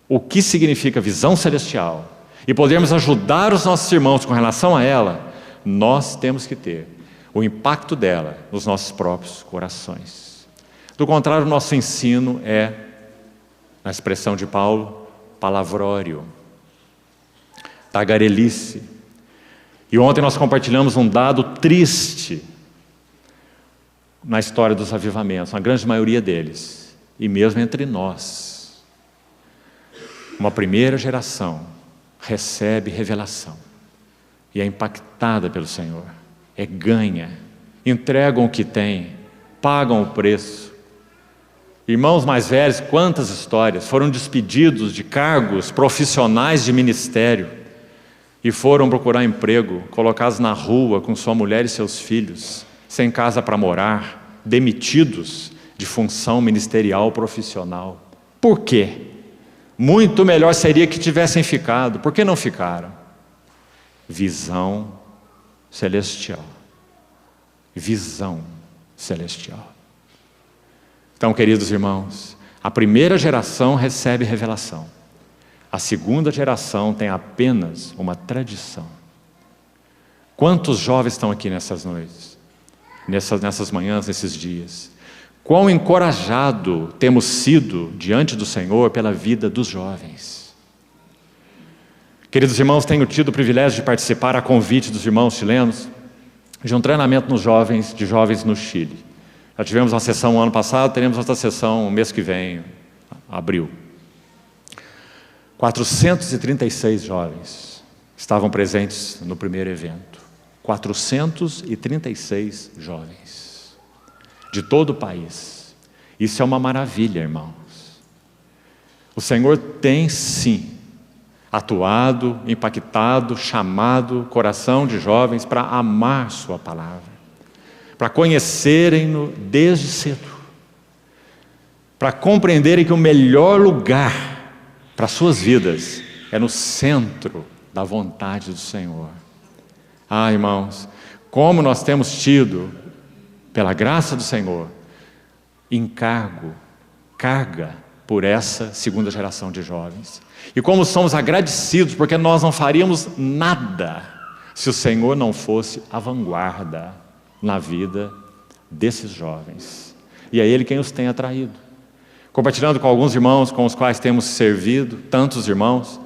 o que significa visão celestial e podermos ajudar os nossos irmãos com relação a ela, nós temos que ter o impacto dela nos nossos próprios corações. Do contrário, o nosso ensino é, na expressão de Paulo, palavrório, tagarelice. E ontem nós compartilhamos um dado triste na história dos avivamentos, na grande maioria deles, e mesmo entre nós. Uma primeira geração recebe revelação e é impactada pelo Senhor, ganha, entregam o que tem, pagam o preço. Irmãos mais velhos, quantas histórias, foram despedidos de cargos profissionais de ministério e foram procurar emprego, colocados na rua com sua mulher e seus filhos, sem casa para morar, demitidos de função ministerial profissional. Por quê? Muito melhor seria que tivessem ficado. Por que não ficaram? Visão celestial. Visão celestial. Então, queridos irmãos, a primeira geração recebe revelação. A segunda geração tem apenas uma tradição. Quantos jovens estão aqui nessas noites? Nessas manhãs, nesses dias? Quão encorajado temos sido diante do Senhor pela vida dos jovens. Queridos irmãos, tenho tido o privilégio de participar a convite dos irmãos chilenos de um treinamento de jovens no Chile. Já tivemos uma sessão no ano passado, teremos outra sessão no mês que vem, abril. 436 jovens estavam presentes no primeiro evento. 436 jovens. De todo o país. Isso é uma maravilha, irmãos. O Senhor tem sim atuado, impactado, chamado o coração de jovens para amar sua palavra, para conhecerem-no desde cedo, para compreenderem que o melhor lugar para suas vidas é no centro da vontade do Senhor. Ah, irmãos, como nós temos tido, pela graça do Senhor, carga por essa segunda geração de jovens. E como somos agradecidos, porque nós não faríamos nada se o Senhor não fosse a vanguarda na vida desses jovens. E é Ele quem os tem atraído. Compartilhando com alguns irmãos com os quais temos servido, tantos irmãos,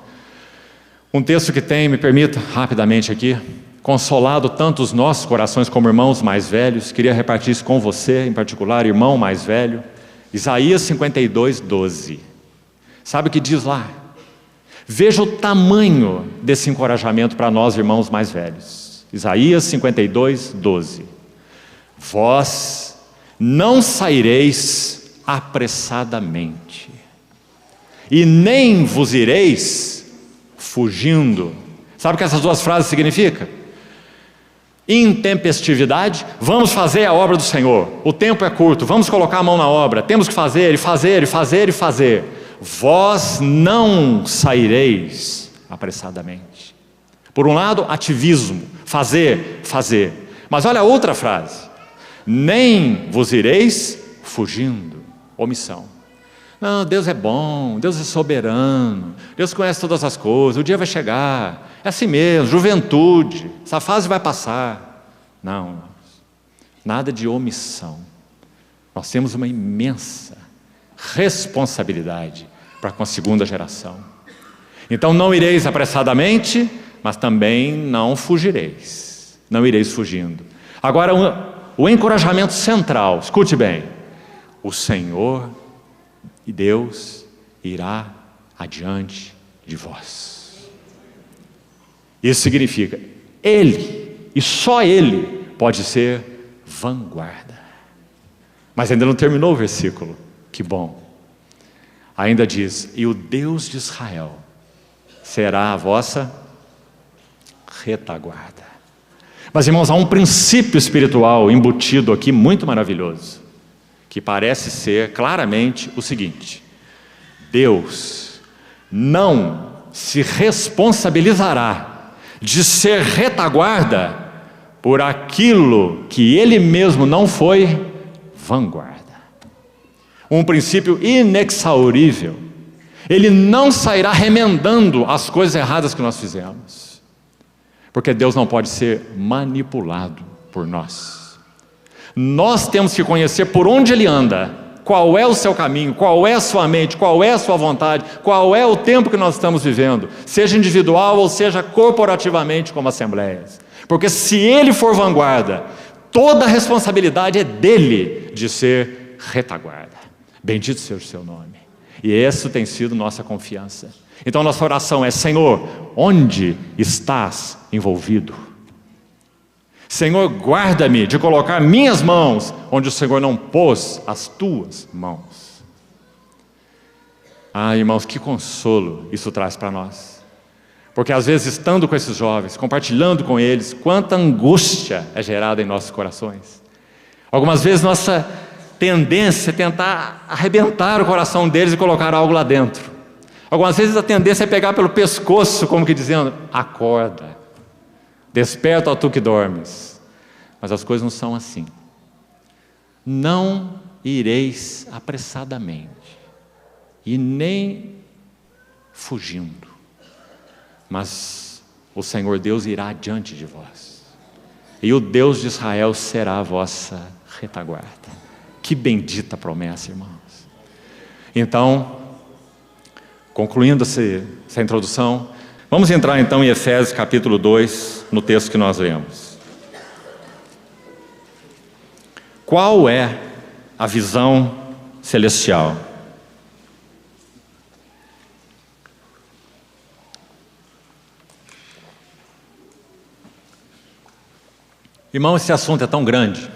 um texto que tem, me permita rapidamente aqui, consolado tanto os nossos corações como irmãos mais velhos. Queria repartir isso com você, em particular, irmão mais velho. Isaías 52, 12. Sabe o que diz lá? Veja o tamanho desse encorajamento para nós, irmãos mais velhos. Isaías 52, 12. Vós não saireis apressadamente, e nem vos ireis fugindo. Sabe o que essas duas frases significam? Intempestividade, vamos fazer a obra do Senhor, o tempo é curto, vamos colocar a mão na obra, temos que fazer, e fazer, e fazer, e fazer. Vós não saireis apressadamente. Por um lado, ativismo, fazer, mas olha a outra frase, nem vos ireis fugindo, omissão. Não, Deus é bom, Deus é soberano, Deus conhece todas as coisas, o dia vai chegar, é assim mesmo, juventude, essa fase vai passar. Não, nada de omissão. Nós temos uma imensa responsabilidade para com a segunda geração. Então não ireis apressadamente, mas também não fugireis, não ireis fugindo. Agora, o encorajamento central, escute bem, o Senhor e Deus irá adiante de vós. Isso significa, Ele, e só Ele, pode ser vanguarda. Mas ainda não terminou o versículo, que bom. Ainda diz, e o Deus de Israel será a vossa retaguarda. Mas irmãos, há um princípio espiritual embutido aqui muito maravilhoso, que parece ser claramente o seguinte: Deus não se responsabilizará de ser retaguarda por aquilo que Ele mesmo não foi vanguarda. Um princípio inexaurível, Ele não sairá remendando as coisas erradas que nós fizemos. Porque Deus não pode ser manipulado por nós. Nós temos que conhecer por onde Ele anda, qual é o seu caminho, qual é a sua mente, qual é a sua vontade, qual é o tempo que nós estamos vivendo, seja individual ou seja corporativamente como assembleias. Porque se Ele for vanguarda, toda a responsabilidade é dele de ser retaguarda. Bendito seja o seu nome. E essa tem sido nossa confiança. Então nossa oração é: Senhor, onde estás envolvido? Senhor, guarda-me de colocar minhas mãos onde o Senhor não pôs as tuas mãos. Ah, irmãos, que consolo isso traz para nós. Porque às vezes, estando com esses jovens, compartilhando com eles, quanta angústia é gerada em nossos corações. Algumas vezes nossa tendência é tentar arrebentar o coração deles e colocar algo lá dentro. Algumas vezes a tendência é pegar pelo pescoço, como que dizendo: acorda, desperta, ó tu que dormes. Mas as coisas não são assim. Não ireis apressadamente, e nem fugindo, mas o Senhor Deus irá adiante de vós, e o Deus de Israel será a vossa retaguarda. Que bendita promessa, irmãos. Então, concluindo essa introdução, vamos entrar então em Efésios capítulo 2, no texto que nós lemos. Qual é a visão celestial? Irmão, esse assunto é tão grande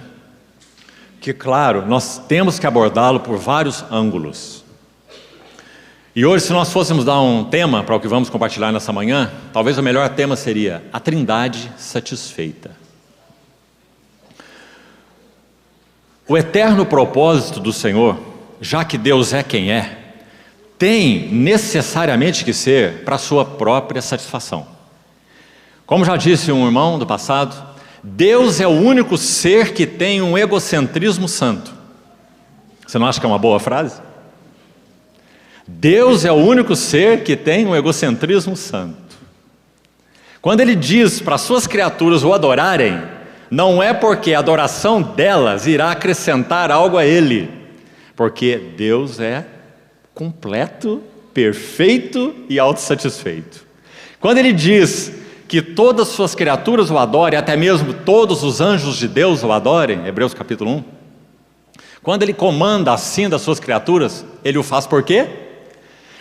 que, claro, nós temos que abordá-lo por vários ângulos. E hoje, se nós fôssemos dar um tema para o que vamos compartilhar nessa manhã, talvez o melhor tema seria a Trindade satisfeita. O eterno propósito do Senhor, já que Deus é quem é, tem necessariamente que ser para a sua própria satisfação. Como já disse um irmão do passado, Deus é o único ser que tem um egocentrismo santo. Você não acha que é uma boa frase? Deus é o único ser que tem um egocentrismo santo. Quando Ele diz para as suas criaturas o adorarem, não é porque a adoração delas irá acrescentar algo a Ele, porque Deus é completo, perfeito e autossatisfeito. Quando Ele diz que todas as suas criaturas o adorem, até mesmo todos os anjos de Deus o adorem, Hebreus capítulo 1, quando Ele comanda assim das suas criaturas, Ele o faz por quê?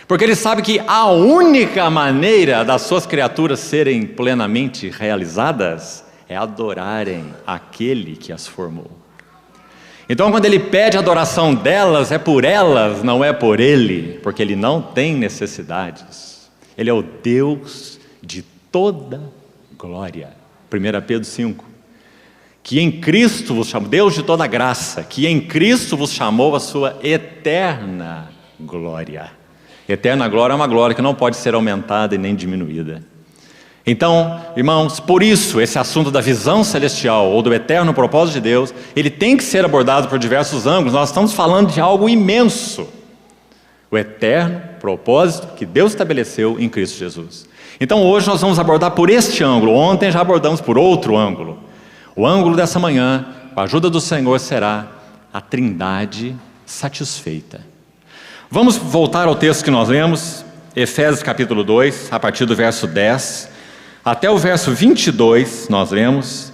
Porque Ele sabe que a única maneira das suas criaturas serem plenamente realizadas é adorarem aquele que as formou. Então, quando Ele pede a adoração delas, é por elas, não é por Ele, porque Ele não tem necessidades. Ele é o Deus de toda glória. 1 Pedro 5. Que em Cristo vos chamou, Deus de toda graça, que em Cristo vos chamou a sua eterna glória. Eterna glória é uma glória que não pode ser aumentada e nem diminuída. Então, irmãos, por isso esse assunto da visão celestial ou do eterno propósito de Deus, ele tem que ser abordado por diversos ângulos. Nós estamos falando de algo imenso. O eterno propósito que Deus estabeleceu em Cristo Jesus. Então hoje nós vamos abordar por este ângulo. Ontem já abordamos por outro ângulo. O ângulo dessa manhã, com a ajuda do Senhor, será a Trindade satisfeita. Vamos voltar ao texto que nós lemos, Efésios capítulo 2, a partir do verso 10, até o verso 22 nós lemos.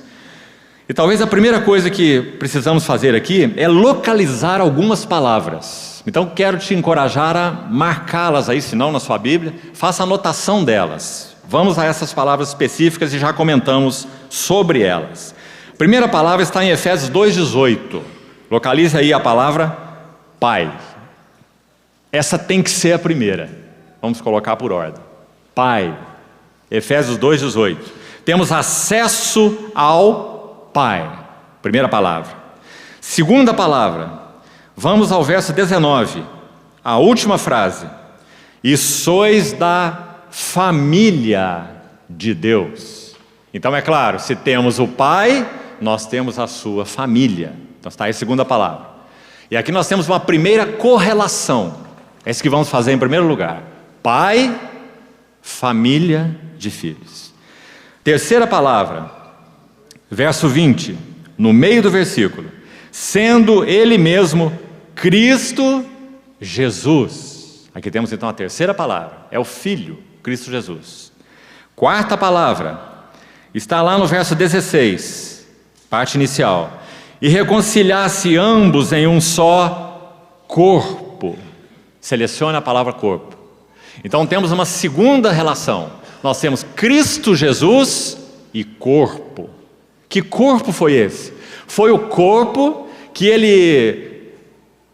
E talvez a primeira coisa que precisamos fazer aqui é localizar algumas palavras. Então quero te encorajar a marcá-las aí, se não na sua Bíblia, faça anotação delas. Vamos a essas palavras específicas e já comentamos sobre elas. A primeira palavra está em Efésios 2,18. Localize aí a palavra Pai. Essa tem que ser a primeira. Vamos colocar por ordem. Pai. Efésios 2,18. Temos acesso ao Pai. Primeira palavra. Segunda palavra. Vamos ao verso 19, a última frase. E sois da família de Deus. Então é claro, se temos o Pai, nós temos a sua família. Então está aí a segunda palavra. E aqui nós temos uma primeira correlação. É isso que vamos fazer em primeiro lugar. Pai, família de filhos. Terceira palavra, verso 20, no meio do versículo. Sendo Ele mesmo Cristo Jesus. Aqui temos então a terceira palavra, é o Filho, Cristo Jesus. Quarta palavra, está lá no verso 16, parte inicial. E reconciliasse ambos em um só corpo. Selecione a palavra corpo. Então temos uma segunda relação. Nós temos Cristo Jesus e corpo. Que corpo foi esse? Foi o corpo que Ele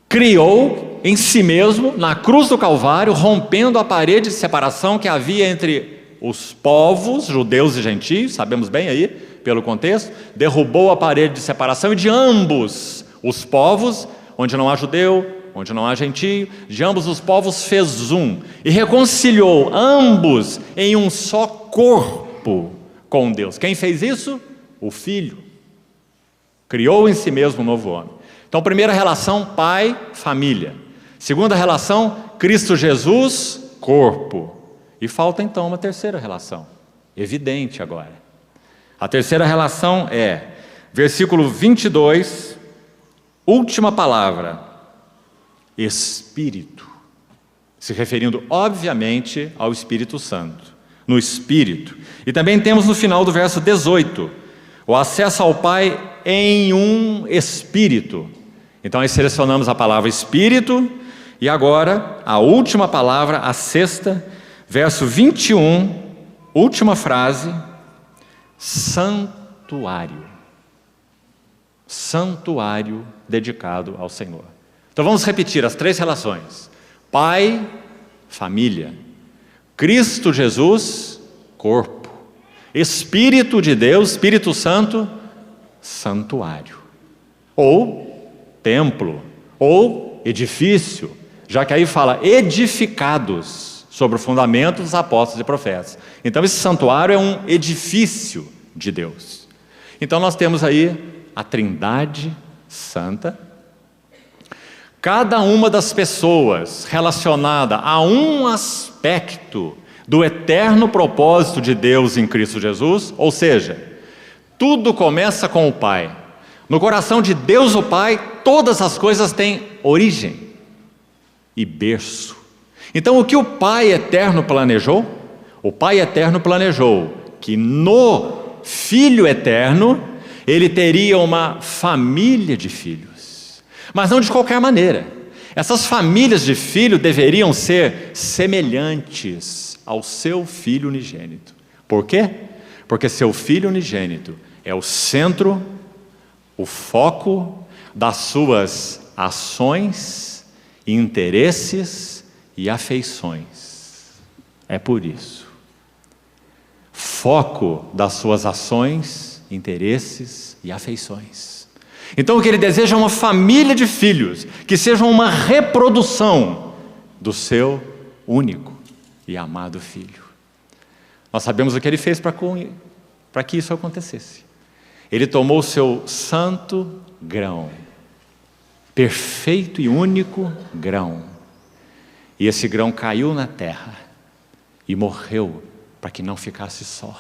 criou em si mesmo, na cruz do Calvário, rompendo a parede de separação que havia entre os povos, judeus e gentios, sabemos bem aí, pelo contexto, derrubou a parede de separação e de ambos os povos, onde não há judeu, onde não há gentio, de ambos os povos fez um, e reconciliou ambos em um só corpo com Deus. Quem fez isso? O Filho. Criou em si mesmo um novo homem. Então, primeira relação, pai, família. Segunda relação, Cristo Jesus, corpo. E falta então uma terceira relação, evidente agora. A terceira relação é, versículo 22, última palavra, Espírito. Se referindo, obviamente, ao Espírito Santo. No Espírito. E também temos no final do verso 18, o acesso ao Pai em um Espírito. Então aí selecionamos a palavra Espírito, e agora a última palavra, a sexta, verso 21, última frase, santuário. Santuário dedicado ao Senhor. Então vamos repetir as três relações. Pai, família. Cristo Jesus, corpo. Espírito de Deus, Espírito Santo, santuário. Ou templo, ou edifício, já que aí fala edificados sobre o fundamento dos apóstolos e profetas. Então esse santuário é um edifício de Deus. Então nós temos aí a Trindade Santa. Cada uma das pessoas relacionada a um aspecto do eterno propósito de Deus em Cristo Jesus, ou seja, tudo começa com o Pai. No coração de Deus o Pai, todas as coisas têm origem e berço. Então o que o Pai eterno planejou? O Pai eterno planejou que no Filho eterno, Ele teria uma família de filhos. Mas não de qualquer maneira. Essas famílias de filhos deveriam ser semelhantes ao seu Filho unigênito. Por quê? Porque seu Filho unigênito é o centro, o foco das suas ações, interesses e afeições. É por isso. Foco das suas ações, interesses e afeições. Então o que Ele deseja é uma família de filhos, que sejam uma reprodução do seu único e amado Filho. Nós sabemos o que Ele fez para que isso acontecesse. Ele tomou o seu santo grão, perfeito e único grão, e esse grão caiu na terra e morreu para que não ficasse só,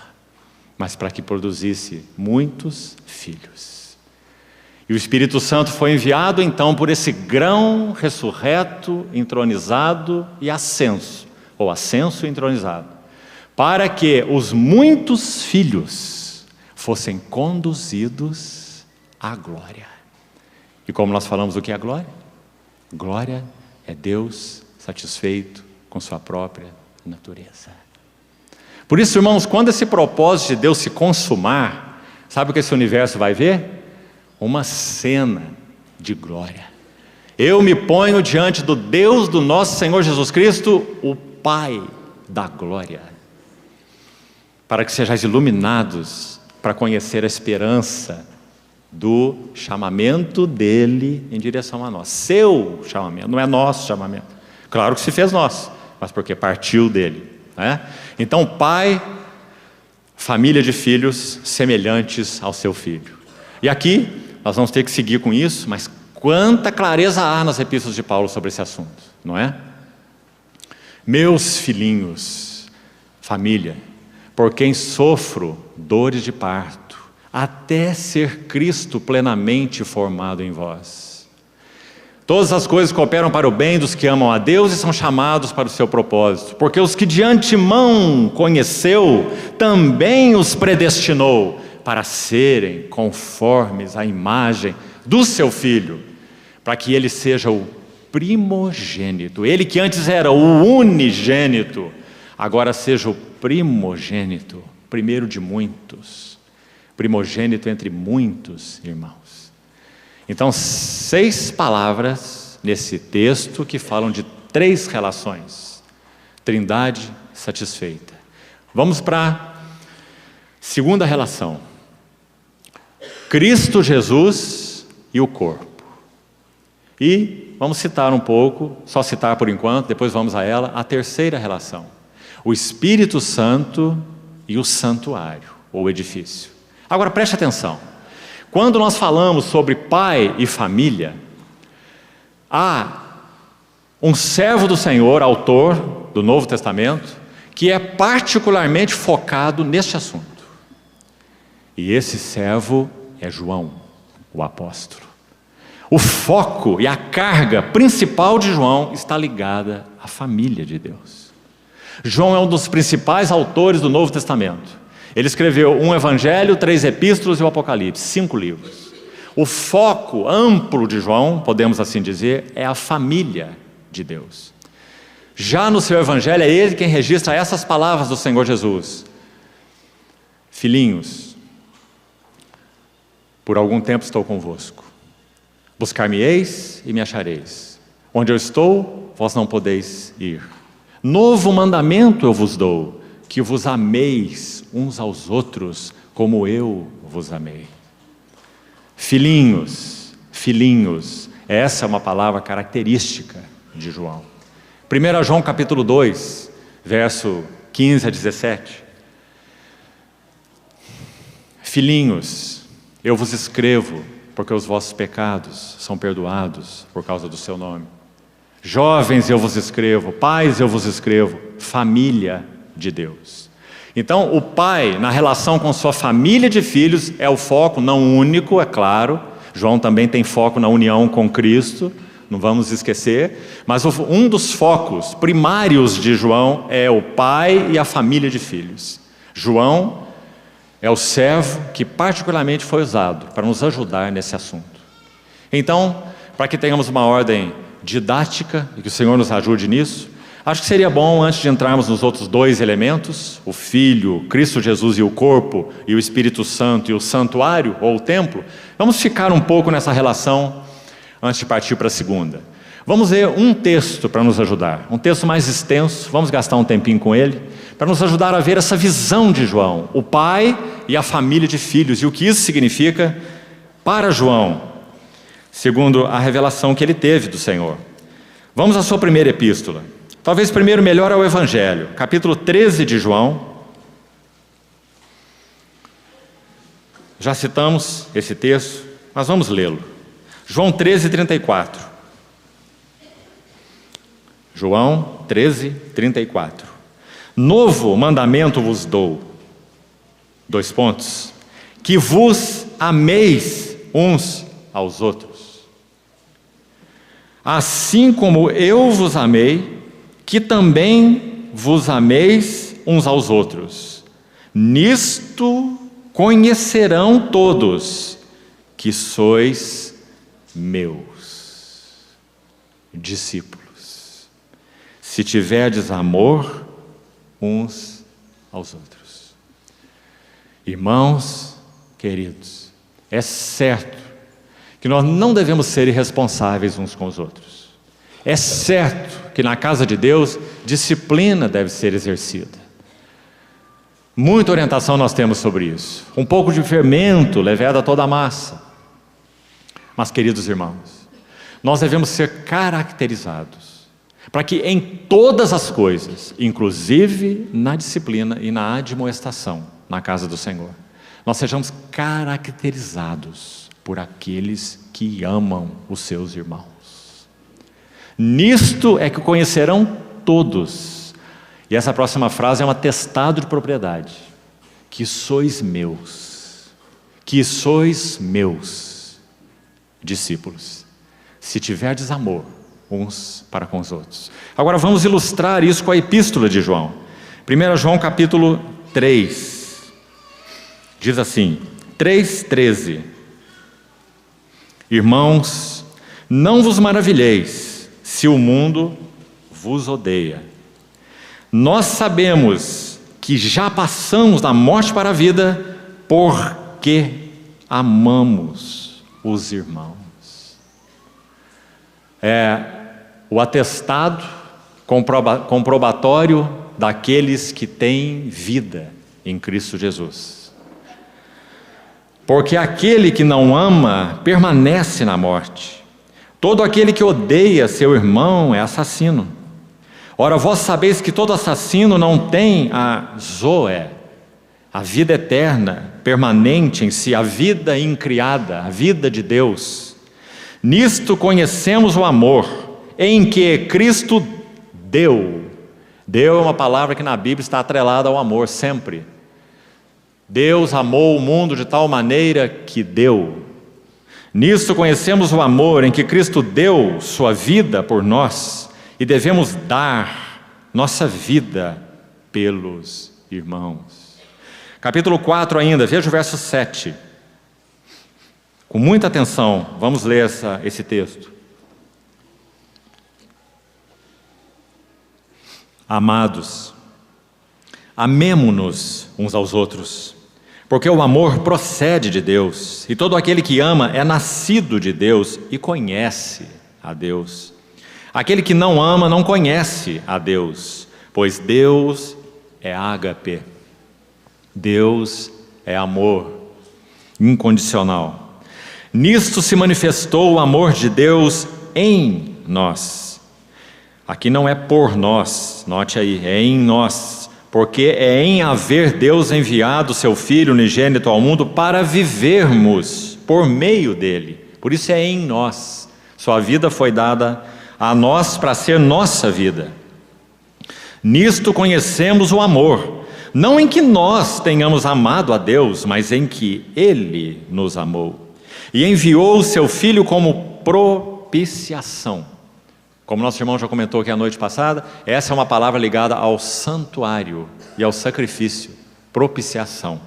mas para que produzisse muitos filhos. E o Espírito Santo foi enviado então por esse grão ressurreto, entronizado e ascenso, ou ascenso e entronizado, para que os muitos filhos fossem conduzidos à glória. E como nós falamos, o que é a glória? Glória é Deus satisfeito com sua própria natureza. Por isso, irmãos, quando esse propósito de Deus se consumar, sabe o que esse universo vai ver? Uma cena de glória. Eu me ponho diante do Deus do nosso Senhor Jesus Cristo, o Pai da glória, para que sejais iluminados para conhecer a esperança do chamamento dele em direção a nós. Seu chamamento, não é nosso chamamento. Claro que se fez nosso, mas porque partiu dele, né? Então, pai, família de filhos semelhantes ao seu filho. E aqui nós vamos ter que seguir com isso, mas quanta clareza há nas epístolas de Paulo sobre esse assunto, não é? Meus filhinhos, família, por quem sofro dores de parto, até ser Cristo plenamente formado em vós. Todas as coisas cooperam para o bem dos que amam a Deus e são chamados para o seu propósito, porque os que de antemão conheceu, também os predestinou para serem conformes à imagem do seu Filho, para que ele seja o primogênito, ele que antes era o unigênito, agora seja o primogênito, primeiro de muitos, primogênito entre muitos irmãos. Então, 6 palavras nesse texto que falam de 3 relações. Trindade satisfeita. Vamos para a segunda relação. Cristo Jesus e o corpo. E vamos citar um pouco, só citar por enquanto, depois vamos a ela, a terceira relação. O Espírito Santo e o santuário, ou edifício. Agora preste atenção. Quando nós falamos sobre pai e família, há um servo do Senhor, autor do Novo Testamento, que é particularmente focado neste assunto. E esse servo é João, o apóstolo. O foco e a carga principal de João está ligada à família de Deus. João é um dos principais autores do Novo Testamento. Ele escreveu um evangelho, 3 epístolas e o Apocalipse, 5 livros. O foco amplo de João, podemos assim dizer, é a família de Deus. Já no seu evangelho, é ele quem registra essas palavras do Senhor Jesus. Filhinhos, por algum tempo estou convosco. Buscar-me-eis e me achareis. Onde eu estou, vós não podeis ir. Novo mandamento eu vos dou, que vos ameis uns aos outros, como eu vos amei. Filhinhos, filhinhos, essa é uma palavra característica de João. 1 João capítulo 2, verso 15 a 17. Filhinhos, eu vos escrevo, porque os vossos pecados são perdoados por causa do seu nome. Jovens eu vos escrevo, pais eu vos escrevo, família de Deus. Então, o pai, na relação com sua família de filhos, é o foco, não único, é claro. João também tem foco na união com Cristo, não vamos esquecer. Mas um dos focos primários de João é o pai e a família de filhos. João é o servo que particularmente foi usado para nos ajudar nesse assunto. Então, para que tenhamos uma ordem didática e que o Senhor nos ajude nisso, acho que seria bom, antes de entrarmos nos outros 2 elementos, o Filho, Cristo Jesus e o corpo, e o Espírito Santo e o santuário, ou o templo, vamos ficar um pouco nessa relação antes de partir para a segunda. Vamos ler um texto para nos ajudar, um texto mais extenso, vamos gastar um tempinho com ele, para nos ajudar a ver essa visão de João, o pai e a família de filhos, e o que isso significa para João, segundo a revelação que ele teve do Senhor. Vamos à sua primeira epístola. Talvez primeiro melhor é o Evangelho, capítulo 13 de João. Já citamos esse texto, mas vamos lê-lo. João 13, 34. João 13, 34. Novo mandamento vos dou. 2 pontos. Que vos ameis uns aos outros. Assim como eu vos amei, que também vos ameis uns aos outros. Nisto conhecerão todos que sois meus discípulos, se tiverdes amor uns aos outros. Irmãos queridos, é certo que nós não devemos ser irresponsáveis uns com os outros. É certo que na casa de Deus, disciplina deve ser exercida. Muita orientação nós temos sobre isso. Um pouco de fermento leveda toda a massa. Mas, queridos irmãos, nós devemos ser caracterizados para que em todas as coisas, inclusive na disciplina e na admoestação na casa do Senhor, nós sejamos caracterizados por aqueles que amam os seus irmãos. Nisto é que conhecerão todos. E essa próxima frase é um atestado de propriedade. Que sois meus. Que sois meus discípulos. Se tiverdes amor uns para com os outros. Agora vamos ilustrar isso com a epístola de João. 1 João capítulo 3. Diz assim, 3:13. Irmãos, não vos maravilheis se o mundo vos odeia. Nós sabemos que já passamos da morte para a vida porque amamos os irmãos. É o atestado comprobatório daqueles que têm vida em Cristo Jesus. Porque aquele que não ama permanece na morte. Todo aquele que odeia seu irmão é assassino. Ora, vós sabeis que todo assassino não tem a zoé, a vida eterna, permanente em si, a vida incriada, a vida de Deus. Nisto conhecemos o amor, em que Cristo deu. Deu é uma palavra que na Bíblia está atrelada ao amor sempre. Deus amou o mundo de tal maneira que deu. Nisto conhecemos o amor em que Cristo deu sua vida por nós e devemos dar nossa vida pelos irmãos. Capítulo 4 ainda, veja o verso 7. Com muita atenção, vamos ler esse texto. Amados, amemo-nos uns aos outros, porque o amor procede de Deus, e todo aquele que ama é nascido de Deus e conhece a Deus. Aquele que não ama não conhece a Deus, pois Deus é ágape. Deus é amor incondicional. Nisto se manifestou o amor de Deus em nós. Aqui não é por nós, note aí, é em nós. Porque é em haver Deus enviado seu Filho unigênito ao mundo para vivermos por meio dele. Por isso é em nós. Sua vida foi dada a nós para ser nossa vida. Nisto conhecemos o amor, não em que nós tenhamos amado a Deus, mas em que Ele nos amou e enviou o seu Filho como propiciação. Como nosso irmão já comentou aqui a noite passada, essa é uma palavra ligada ao santuário e ao sacrifício, propiciação,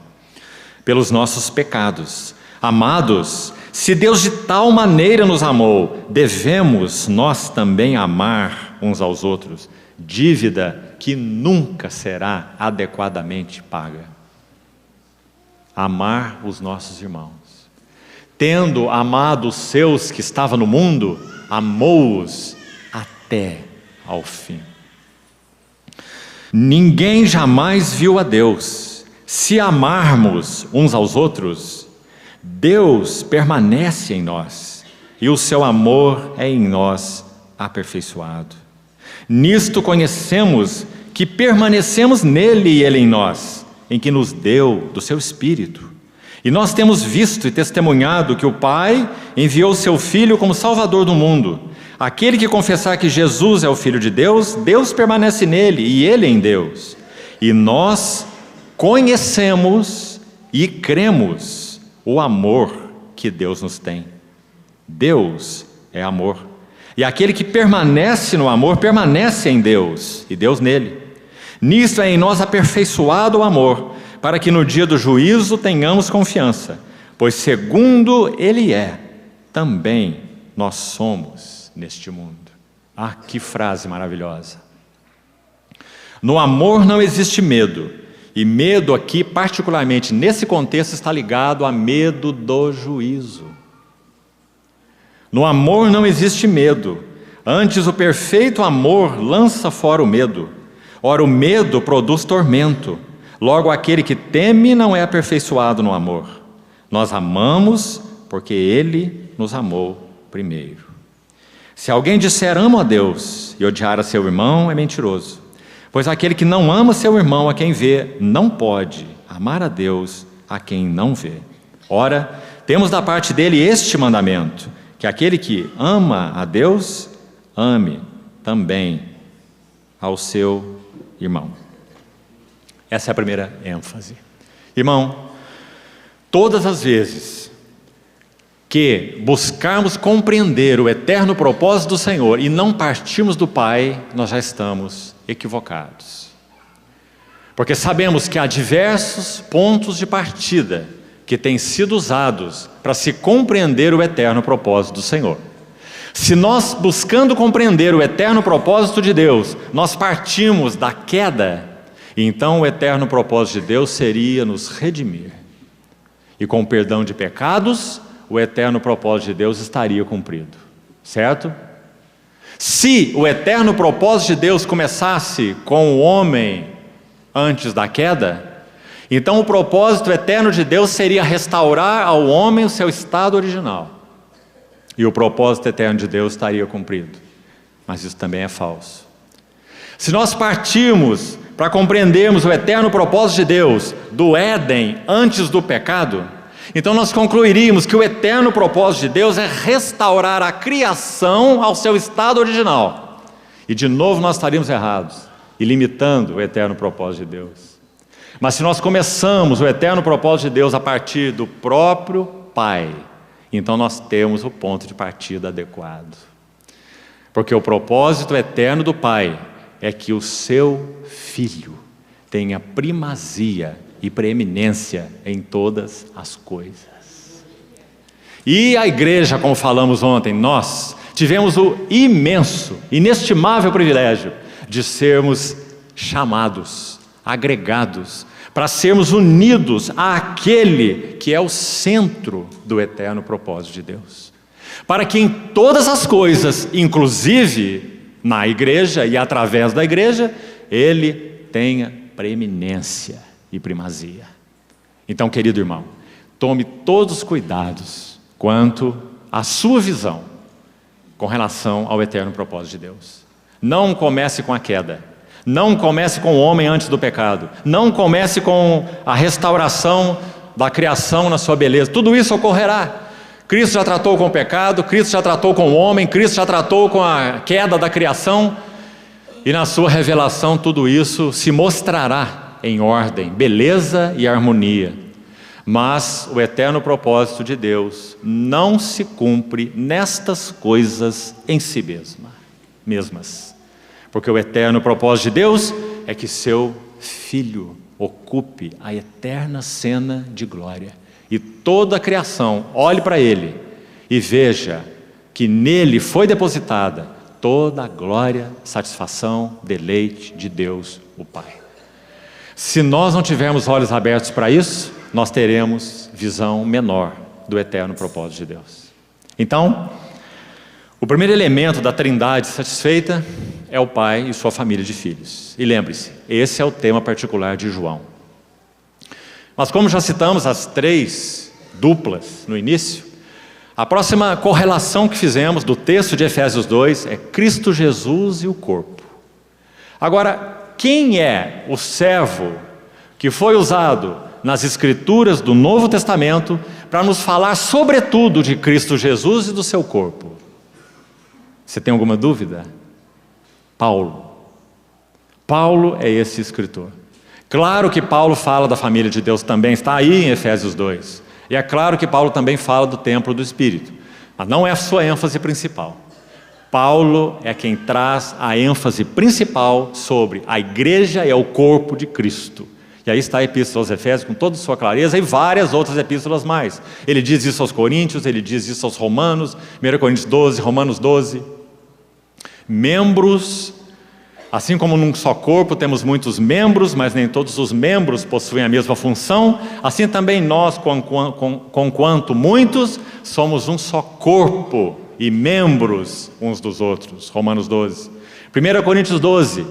pelos nossos pecados. Amados, se Deus de tal maneira nos amou, devemos nós também amar uns aos outros, dívida que nunca será adequadamente paga. Amar os nossos irmãos. Tendo amado os seus que estavam no mundo, amou-os até ao fim. Ninguém jamais viu a Deus. Se amarmos uns aos outros, Deus permanece em nós e o seu amor é em nós aperfeiçoado. Nisto conhecemos que permanecemos nele e ele em nós, em que nos deu do seu Espírito. E nós temos visto e testemunhado que o Pai enviou seu Filho como Salvador do mundo. Aquele que confessar que Jesus é o Filho de Deus, Deus permanece nele e ele em Deus. E nós conhecemos e cremos o amor que Deus nos tem. Deus é amor. E aquele que permanece no amor, permanece em Deus e Deus nele. Nisto é em nós aperfeiçoado o amor, para que no dia do juízo tenhamos confiança, pois segundo Ele é, também nós somos neste mundo. Ah, que frase maravilhosa! No amor não existe medo, e medo aqui, particularmente nesse contexto, está ligado a medo do juízo. No amor não existe medo, antes o perfeito amor lança fora o medo. Ora, o medo produz tormento. Logo, aquele que teme não é aperfeiçoado no amor. Nós amamos porque Ele nos amou primeiro. Se alguém disser amo a Deus e odiar a seu irmão, é mentiroso. Pois aquele que não ama seu irmão a quem vê, não pode amar a Deus a quem não vê. Ora, temos da parte dele este mandamento, que aquele que ama a Deus, ame também ao seu irmão. Essa é a primeira ênfase. Irmão, todas as vezes que buscarmos compreender o eterno propósito do Senhor e não partirmos do Pai, nós já estamos equivocados. Porque sabemos que há diversos pontos de partida que têm sido usados para se compreender o eterno propósito do Senhor. Se nós, buscando compreender o eterno propósito de Deus, nós partimos da queda, então o eterno propósito de Deus seria nos redimir. E com o perdão de pecados, o eterno propósito de Deus estaria cumprido. Certo? Se o eterno propósito de Deus começasse com o homem antes da queda, então o propósito eterno de Deus seria restaurar ao homem o seu estado original. E o propósito eterno de Deus estaria cumprido. Mas isso também é falso. Se nós partirmos para compreendermos o eterno propósito de Deus do Éden antes do pecado, então nós concluiríamos que o eterno propósito de Deus é restaurar a criação ao seu estado original. E de novo nós estaríamos errados e limitando o eterno propósito de Deus. Mas se nós começamos o eterno propósito de Deus a partir do próprio Pai, então nós temos o ponto de partida adequado. Porque o propósito eterno do Pai é que o seu Filho tenha primazia e preeminência em todas as coisas. E a igreja, como falamos ontem, nós tivemos o imenso, inestimável privilégio de sermos chamados, agregados, para sermos unidos àquele que é o centro do eterno propósito de Deus. Para que em todas as coisas, inclusive na igreja e através da igreja, Ele tenha preeminência e primazia. Então, querido irmão, tome todos os cuidados quanto à sua visão com relação ao eterno propósito de Deus. Não comece com a queda. Não comece com o homem antes do pecado. Não comece com a restauração da criação na sua beleza. Tudo isso ocorrerá. Cristo já tratou com o pecado, Cristo já tratou com o homem, Cristo já tratou com a queda da criação. E na sua revelação tudo isso se mostrará em ordem, beleza e harmonia. Mas o eterno propósito de Deus não se cumpre nestas coisas em si mesmas. Porque o eterno propósito de Deus é que seu Filho ocupe a eterna cena de glória. E toda a criação olhe para Ele e veja que nele foi depositada toda a glória, satisfação, deleite de Deus, o Pai. Se nós não tivermos olhos abertos para isso, nós teremos visão menor do eterno propósito de Deus. Então, o primeiro elemento da Trindade satisfeita é o Pai e sua família de filhos. E lembre-se, esse é o tema particular de João. Mas como já citamos as três duplas no início, a próxima correlação que fizemos do texto de Efésios 2 é Cristo Jesus e o corpo. Agora, quem é o servo que foi usado nas Escrituras do Novo Testamento para nos falar sobretudo de Cristo Jesus e do seu corpo? Você tem alguma dúvida? Paulo. Paulo é esse escritor. Claro que Paulo fala da família de Deus também, está aí em Efésios 2. E é claro que Paulo também fala do templo do Espírito. Mas não é a sua ênfase principal. Paulo é quem traz a ênfase principal sobre a igreja e o corpo de Cristo. E aí está a Epístola aos Efésios com toda a sua clareza e várias outras epístolas mais. Ele diz isso aos Coríntios, ele diz isso aos Romanos, 1 Coríntios 12, Romanos 12. Membros, assim como num só corpo temos muitos membros, mas nem todos os membros possuem a mesma função, assim também nós, conquanto muitos, somos um só corpo e membros uns dos outros. Romanos 12. 1 Coríntios 12,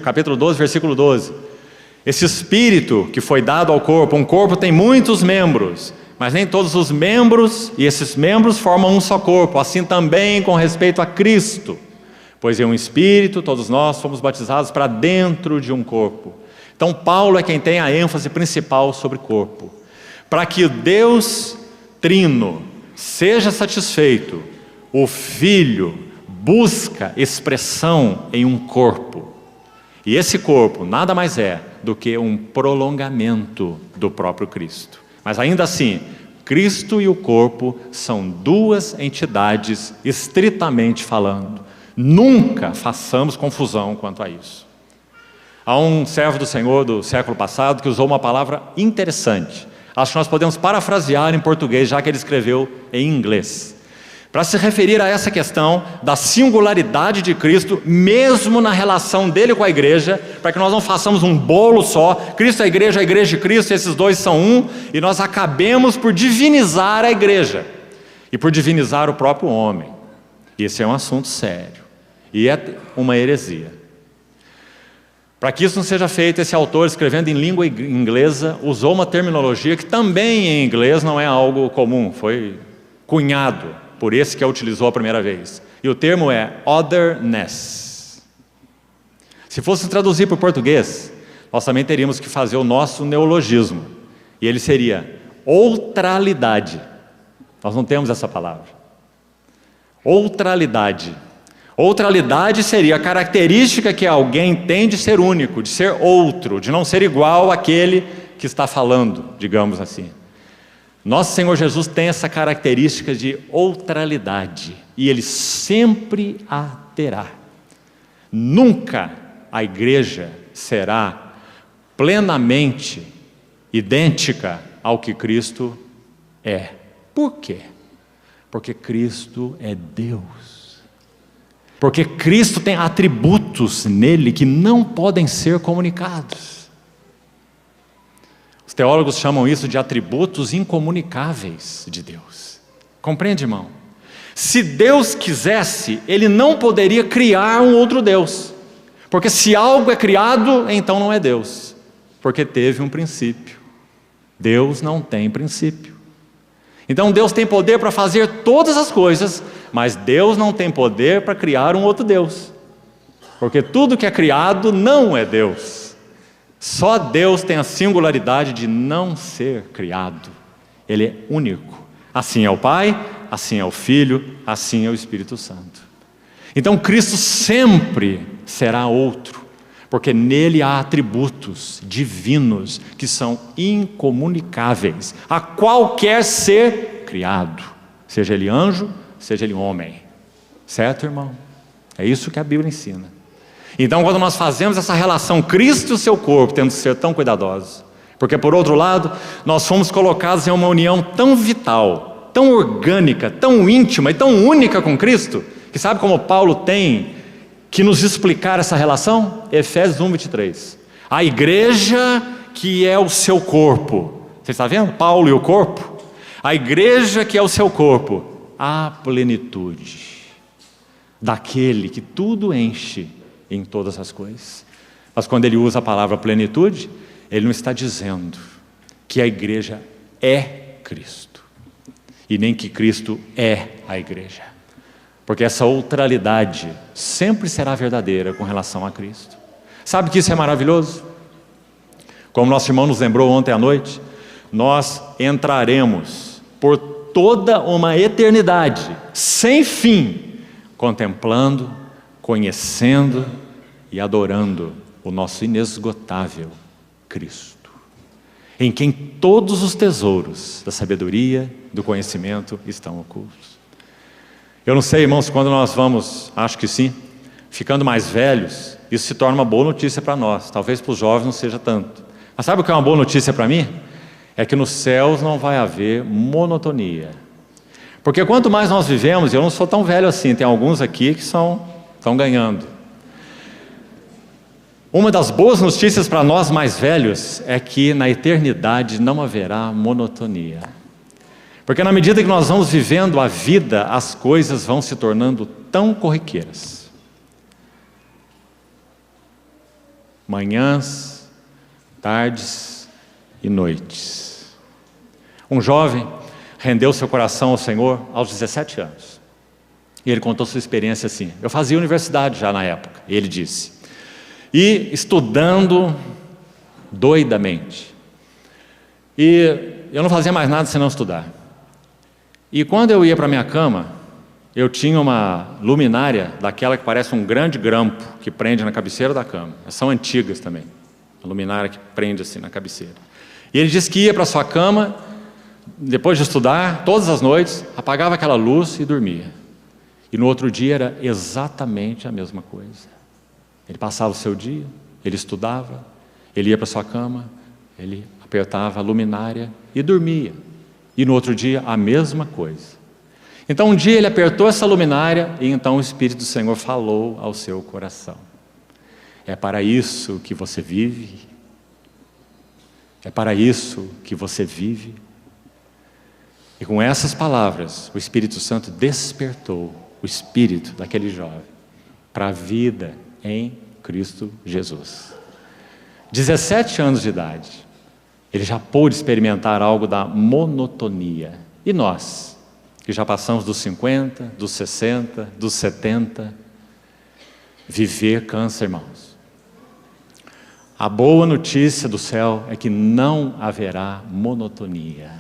capítulo 12, versículo 12. Esse Espírito que foi dado ao corpo, um corpo tem muitos membros, mas nem todos os membros, e esses membros formam um só corpo, assim também com respeito a Cristo. Pois em um Espírito, todos nós fomos batizados para dentro de um corpo. Então Paulo é quem tem a ênfase principal sobre corpo. Para que Deus Trino seja satisfeito, o Filho busca expressão em um corpo. E esse corpo nada mais é do que um prolongamento do próprio Cristo. Mas ainda assim, Cristo e o corpo são duas entidades estritamente falando. Nunca façamos confusão quanto a isso. Há um servo do Senhor do século passado que usou uma palavra interessante. Acho que nós podemos parafrasear em português, já que ele escreveu em inglês, para se referir a essa questão da singularidade de Cristo, mesmo na relação dele com a igreja, para que nós não façamos um bolo só, Cristo é a igreja de Cristo, esses dois são um, e nós acabemos por divinizar a igreja, e por divinizar o próprio homem. Esse é um assunto sério, e é uma heresia. Para que isso não seja feito, esse autor, escrevendo em língua inglesa, usou uma terminologia que também em inglês não é algo comum, foi cunhado por esse que a utilizou a primeira vez. E o termo é otherness. Se fosse traduzir para o português, nós também teríamos que fazer o nosso neologismo. E ele seria outralidade. Nós não temos essa palavra. Outralidade. Outralidade seria a característica que alguém tem de ser único, de ser outro, de não ser igual àquele que está falando, digamos assim. Nosso Senhor Jesus tem essa característica de outralidade, e Ele sempre a terá. Nunca a igreja será plenamente idêntica ao que Cristo é. Por quê? Porque Cristo é Deus. Porque Cristo tem atributos nele que não podem ser comunicados. Os teólogos chamam isso de atributos incomunicáveis de Deus. Compreende, irmão? Se Deus quisesse, Ele não poderia criar um outro Deus. Porque se algo é criado, então não é Deus. Porque teve um princípio. Deus não tem princípio. Então Deus tem poder para fazer todas as coisas, mas Deus não tem poder para criar um outro Deus. Porque tudo que é criado não é Deus. Só Deus tem a singularidade de não ser criado. Ele é único. Assim é o Pai, assim é o Filho, assim é o Espírito Santo. Então Cristo sempre será outro, porque nele há atributos divinos que são incomunicáveis a qualquer ser criado, seja ele anjo, seja ele homem. Certo, irmão? É isso que a Bíblia ensina. Então, quando nós fazemos essa relação Cristo e o seu corpo, temos que ser tão cuidadosos, porque por outro lado, nós fomos colocados em uma união tão vital, tão orgânica, tão íntima e tão única com Cristo, que sabe como Paulo tem que nos explicar essa relação? Efésios 1:23. A igreja que é o seu corpo. Você está vendo? Paulo e o corpo. A igreja que é o seu corpo. A plenitude daquele que tudo enche em todas as coisas. Mas quando ele usa a palavra plenitude, ele não está dizendo que a igreja é Cristo. E nem que Cristo é a igreja. Porque essa outralidade sempre será verdadeira com relação a Cristo. Sabe que isso é maravilhoso? Como nosso irmão nos lembrou ontem à noite, nós entraremos por toda uma eternidade, sem fim, contemplando, conhecendo e adorando o nosso inesgotável Cristo, em quem todos os tesouros da sabedoria, do conhecimento estão ocultos. Eu não sei, irmãos, quando nós vamos, acho que sim, ficando mais velhos, isso se torna uma boa notícia para nós. Talvez para os jovens não seja tanto. Mas sabe o que é uma boa notícia para mim? É que nos céus não vai haver monotonia. Porque quanto mais nós vivemos, eu não sou tão velho assim, tem alguns aqui que estão ganhando. Uma das boas notícias para nós mais velhos é que na eternidade não haverá monotonia. Porque na medida que nós vamos vivendo a vida, as coisas vão se tornando tão corriqueiras. Manhãs, tardes e noites. Um jovem rendeu seu coração ao Senhor aos 17 anos. E ele contou sua experiência assim. Eu fazia universidade já na época, e ele disse. E estudando doidamente. E eu não fazia mais nada senão estudar. E quando eu ia para a minha cama, eu tinha uma luminária daquela que parece um grande grampo que prende na cabeceira da cama. Elas são antigas também, a luminária que prende assim na cabeceira. E ele disse que ia para sua cama, depois de estudar, todas as noites, apagava aquela luz e dormia. E no outro dia era exatamente a mesma coisa. Ele passava o seu dia, ele estudava, ele ia para sua cama, ele apertava a luminária e dormia. E no outro dia a mesma coisa. Então um dia ele apertou essa luminária e então o Espírito do Senhor falou ao seu coração. É para isso que você vive? É para isso que você vive? E com essas palavras, o Espírito Santo despertou o espírito daquele jovem para a vida em Cristo Jesus. 17 anos de idade, ele já pôde experimentar algo da monotonia. E nós, que já passamos dos 50, dos 60, dos 70, viver cansa, irmãos. A boa notícia do céu é que não haverá monotonia.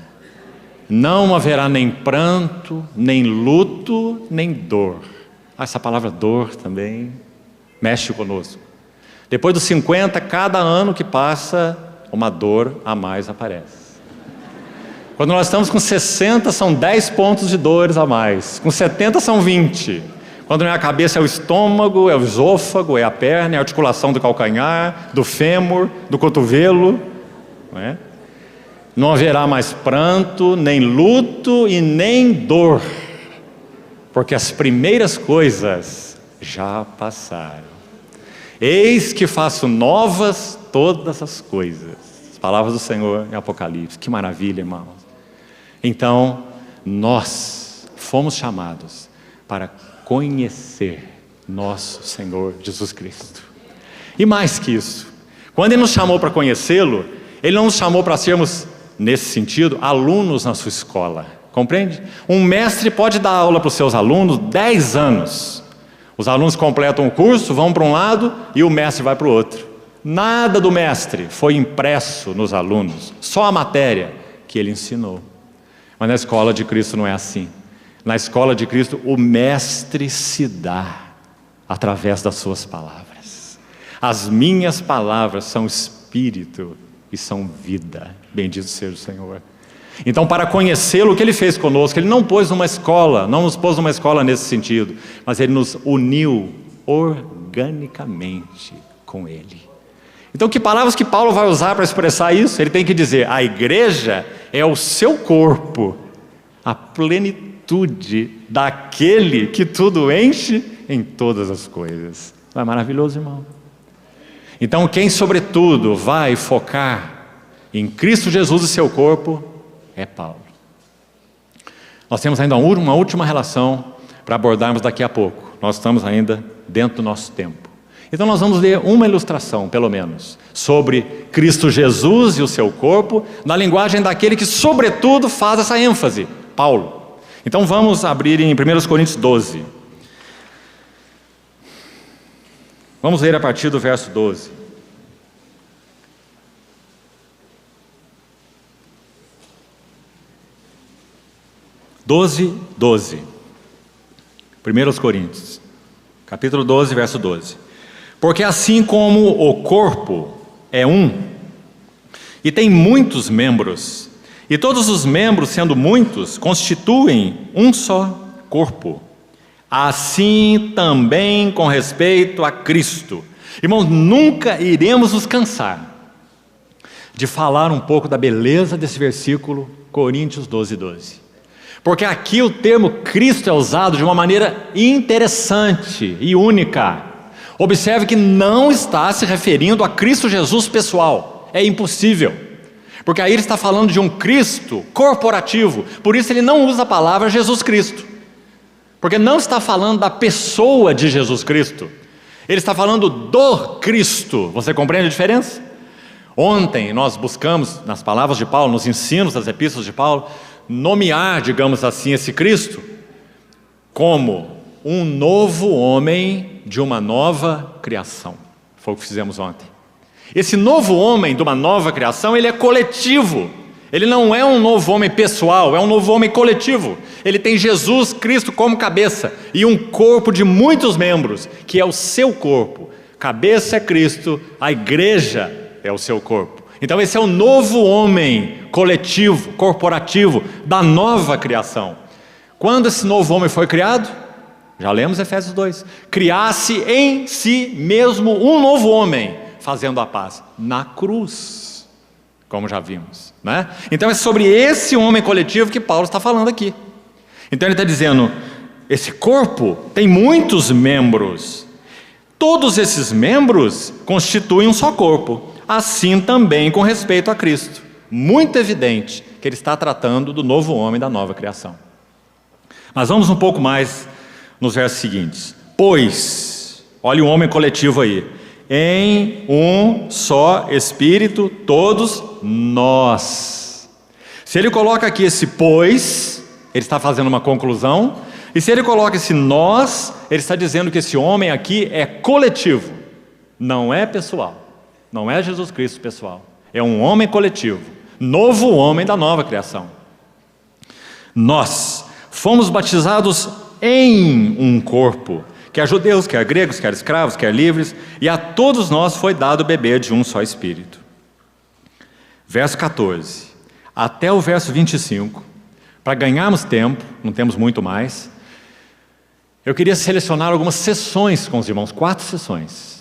Não haverá nem pranto, nem luto, nem dor. Essa palavra dor também mexe conosco. Depois dos 50, cada ano que passa, uma dor a mais aparece. Quando nós estamos com 60, são 10 pontos de dores a mais. Com 70, são 20. Quando não é a cabeça, é o estômago, é o esôfago, é a perna, é a articulação do calcanhar, do fêmur, do cotovelo. Não é? Não haverá mais pranto, nem luto e nem dor, porque as primeiras coisas já passaram. Eis que faço novas todas as coisas. As palavras do Senhor em Apocalipse. Que maravilha, irmãos. Então, nós fomos chamados para conhecer nosso Senhor Jesus Cristo. E mais que isso, quando Ele nos chamou para conhecê-lo, Ele não nos chamou para sermos, nesse sentido, alunos na sua escola. Compreende? Um mestre pode dar aula para os seus alunos 10 anos. Os alunos completam o curso, vão para um lado e o mestre vai para o outro. Nada do mestre foi impresso nos alunos, só a matéria que ele ensinou. Mas na escola de Cristo não é assim. Na escola de Cristo, o mestre se dá através das suas palavras. As minhas palavras são espírito e são vida. Bendito seja o Senhor. Então, para conhecê-lo, o que Ele fez conosco? Ele não pôs numa escola, não nos pôs numa escola nesse sentido, mas Ele nos uniu organicamente com Ele. Então, que palavras que Paulo vai usar para expressar isso? Ele tem que dizer, a igreja é o seu corpo, a plenitude daquele que tudo enche em todas as coisas. Não é maravilhoso, irmão? Então, quem sobretudo vai focar em Cristo Jesus e seu corpo, é Paulo. Nós temos ainda uma última relação para abordarmos daqui a pouco. Nós estamos ainda dentro do nosso tempo. Então nós vamos ler uma ilustração, pelo menos, sobre Cristo Jesus e o seu corpo, na linguagem daquele que, sobretudo, faz essa ênfase, Paulo. Então vamos abrir em 1 Coríntios 12. Vamos ler a partir do verso 12. 12. 1 Coríntios, capítulo 12, verso 12. Porque assim como o corpo é um, e tem muitos membros, e todos os membros, sendo muitos, constituem um só corpo, assim também com respeito a Cristo. Irmãos, nunca iremos nos cansar de falar um pouco da beleza desse versículo, Coríntios 12, 12. Porque aqui o termo Cristo é usado de uma maneira interessante e única. Observe que não está se referindo a Cristo Jesus pessoal. É impossível. Porque aí ele está falando de um Cristo corporativo. Por isso ele não usa a palavra Jesus Cristo. Porque não está falando da pessoa de Jesus Cristo. Ele está falando do Cristo. Você compreende a diferença? Ontem nós buscamos, nas palavras de Paulo, nos ensinos das epístolas de Paulo, nomear, digamos assim, esse Cristo como um novo homem de uma nova criação. Foi o que fizemos ontem. Esse novo homem de uma nova criação, ele é coletivo. Ele não é um novo homem pessoal, é um novo homem coletivo. Ele tem Jesus Cristo como cabeça e um corpo de muitos membros, que é o seu corpo. Cabeça é Cristo, a igreja é o seu corpo. Então esse é o novo homem coletivo, corporativo, da nova criação. Quando esse novo homem foi criado? Já lemos Efésios 2. Criasse em si mesmo um novo homem, fazendo a paz na cruz, como já vimos, né? Então é sobre esse homem coletivo que Paulo está falando aqui. Então ele está dizendo, esse corpo tem muitos membros. Todos esses membros constituem um só corpo. Assim também com respeito a Cristo. Muito evidente que ele está tratando do novo homem, da nova criação. Mas vamos um pouco mais nos versos seguintes. Pois, olha o homem coletivo aí. Em um só Espírito, todos nós. Se ele coloca aqui esse pois, ele está fazendo uma conclusão. E se ele coloca esse nós, ele está dizendo que esse homem aqui é coletivo. Não é pessoal. Não é Jesus Cristo pessoal. É um homem coletivo. Novo homem da nova criação. Nós fomos batizados em um corpo, quer judeus, quer gregos, quer escravos, quer livres, e a todos nós foi dado beber de um só Espírito. Verso 14, até o verso 25, para ganharmos tempo, não temos muito mais, eu queria selecionar algumas sessões com os irmãos, 4 sessões.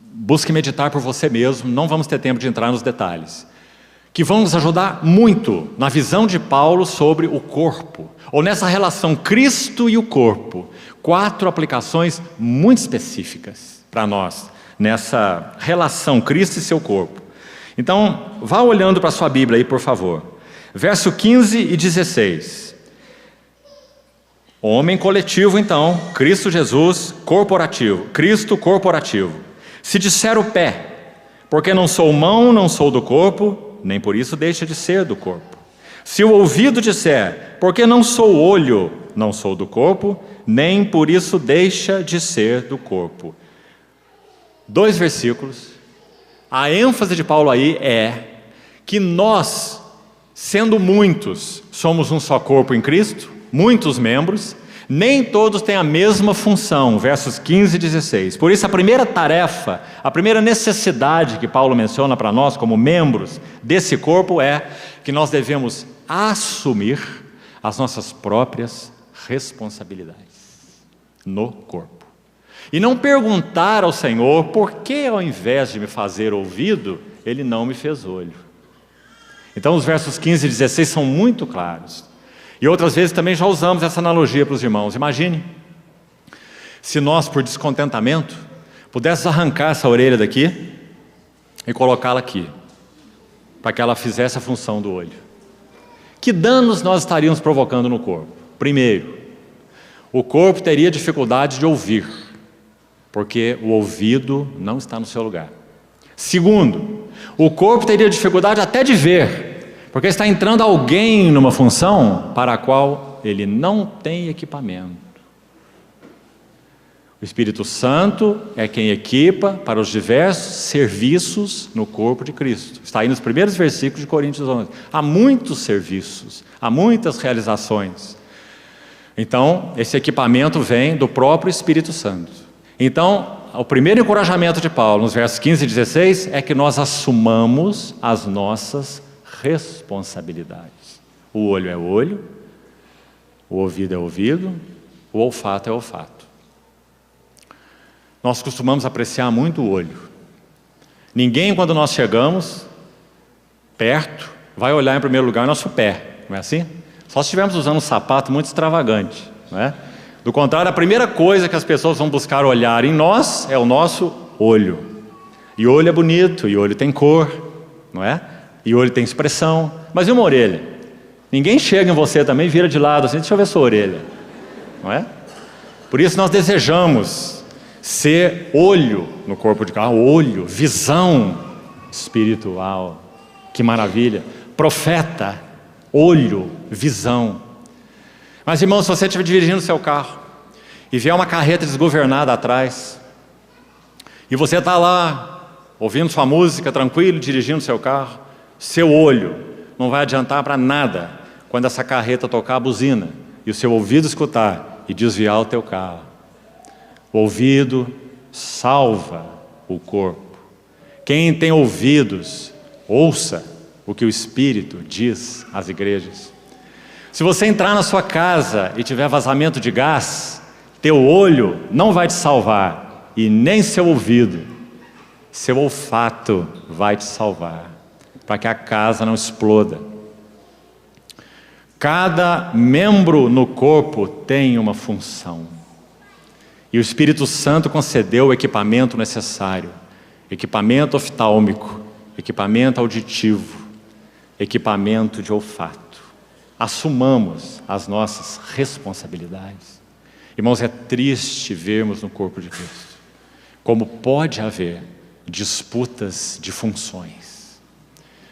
Busque meditar por você mesmo, não vamos ter tempo de entrar nos detalhes, que vão nos ajudar muito na visão de Paulo sobre o corpo, ou nessa relação Cristo e o corpo. 4 aplicações muito específicas para nós, nessa relação Cristo e seu corpo. Então, vá olhando para a sua Bíblia aí, por favor. Verso 15 e 16. Homem coletivo, então, Cristo Jesus corporativo, Cristo corporativo. Se disser o pé, porque não sou mão, não sou do corpo, nem por isso deixa de ser do corpo. Se o ouvido disser, porque não sou olho, não sou do corpo, nem por isso deixa de ser do corpo. 2 versículos. A ênfase de Paulo aí é que nós, sendo muitos, somos um só corpo em Cristo, muitos membros, nem todos têm a mesma função, versos 15 e 16. Por isso a primeira tarefa, a primeira necessidade que Paulo menciona para nós como membros desse corpo é que nós devemos assumir as nossas próprias responsabilidades no corpo. E não perguntar ao Senhor por que ao invés de me fazer ouvido, Ele não me fez olho. Então os versos 15 e 16 são muito claros. E outras vezes também já usamos essa analogia para os irmãos. Imagine se nós, por descontentamento, pudéssemos arrancar essa orelha daqui e colocá-la aqui, para que ela fizesse a função do olho. Que danos nós estaríamos provocando no corpo? Primeiro, o corpo teria dificuldade de ouvir, porque o ouvido não está no seu lugar. Segundo, o corpo teria dificuldade até de ver, porque está entrando alguém numa função para a qual ele não tem equipamento. O Espírito Santo é quem equipa para os diversos serviços no corpo de Cristo. Está aí nos primeiros versículos de Coríntios 11. Há muitos serviços, há muitas realizações. Então, esse equipamento vem do próprio Espírito Santo. Então, o primeiro encorajamento de Paulo, nos versos 15 e 16, é que nós assumamos as nossas responsabilidades. O olho é olho, o ouvido é ouvido, o olfato é olfato. Nós costumamos apreciar muito o olho. Ninguém, quando nós chegamos perto, vai olhar em primeiro lugar o nosso pé, não é assim? Só se estivermos usando um sapato muito extravagante, não é? Do contrário, a primeira coisa que as pessoas vão buscar olhar em nós é o nosso olho. E olho é bonito, e olho tem cor, não é? E olho tem expressão. Mas e uma orelha? Ninguém chega em você também e vira de lado assim, deixa eu ver sua orelha, não é? Por isso nós desejamos ser olho no corpo de Cristo, olho, visão espiritual, que maravilha, profeta, olho, visão. Mas irmão, se você estiver dirigindo o seu carro e vier uma carreta desgovernada atrás, e você está lá ouvindo sua música tranquilo, dirigindo o seu carro, seu olho não vai adiantar para nada quando essa carreta tocar a buzina e o seu ouvido escutar e desviar o teu carro. O ouvido salva o corpo. Quem tem ouvidos, ouça o que o Espírito diz às igrejas. Se você entrar na sua casa e tiver vazamento de gás, teu olho não vai te salvar e nem seu ouvido. Seu olfato vai te salvar, para que a casa não exploda. Cada membro no corpo tem uma função. E o Espírito Santo concedeu o equipamento necessário. Equipamento oftálmico, equipamento auditivo, equipamento de olfato. Assumamos as nossas responsabilidades. Irmãos, é triste vermos no corpo de Cristo como pode haver disputas de funções.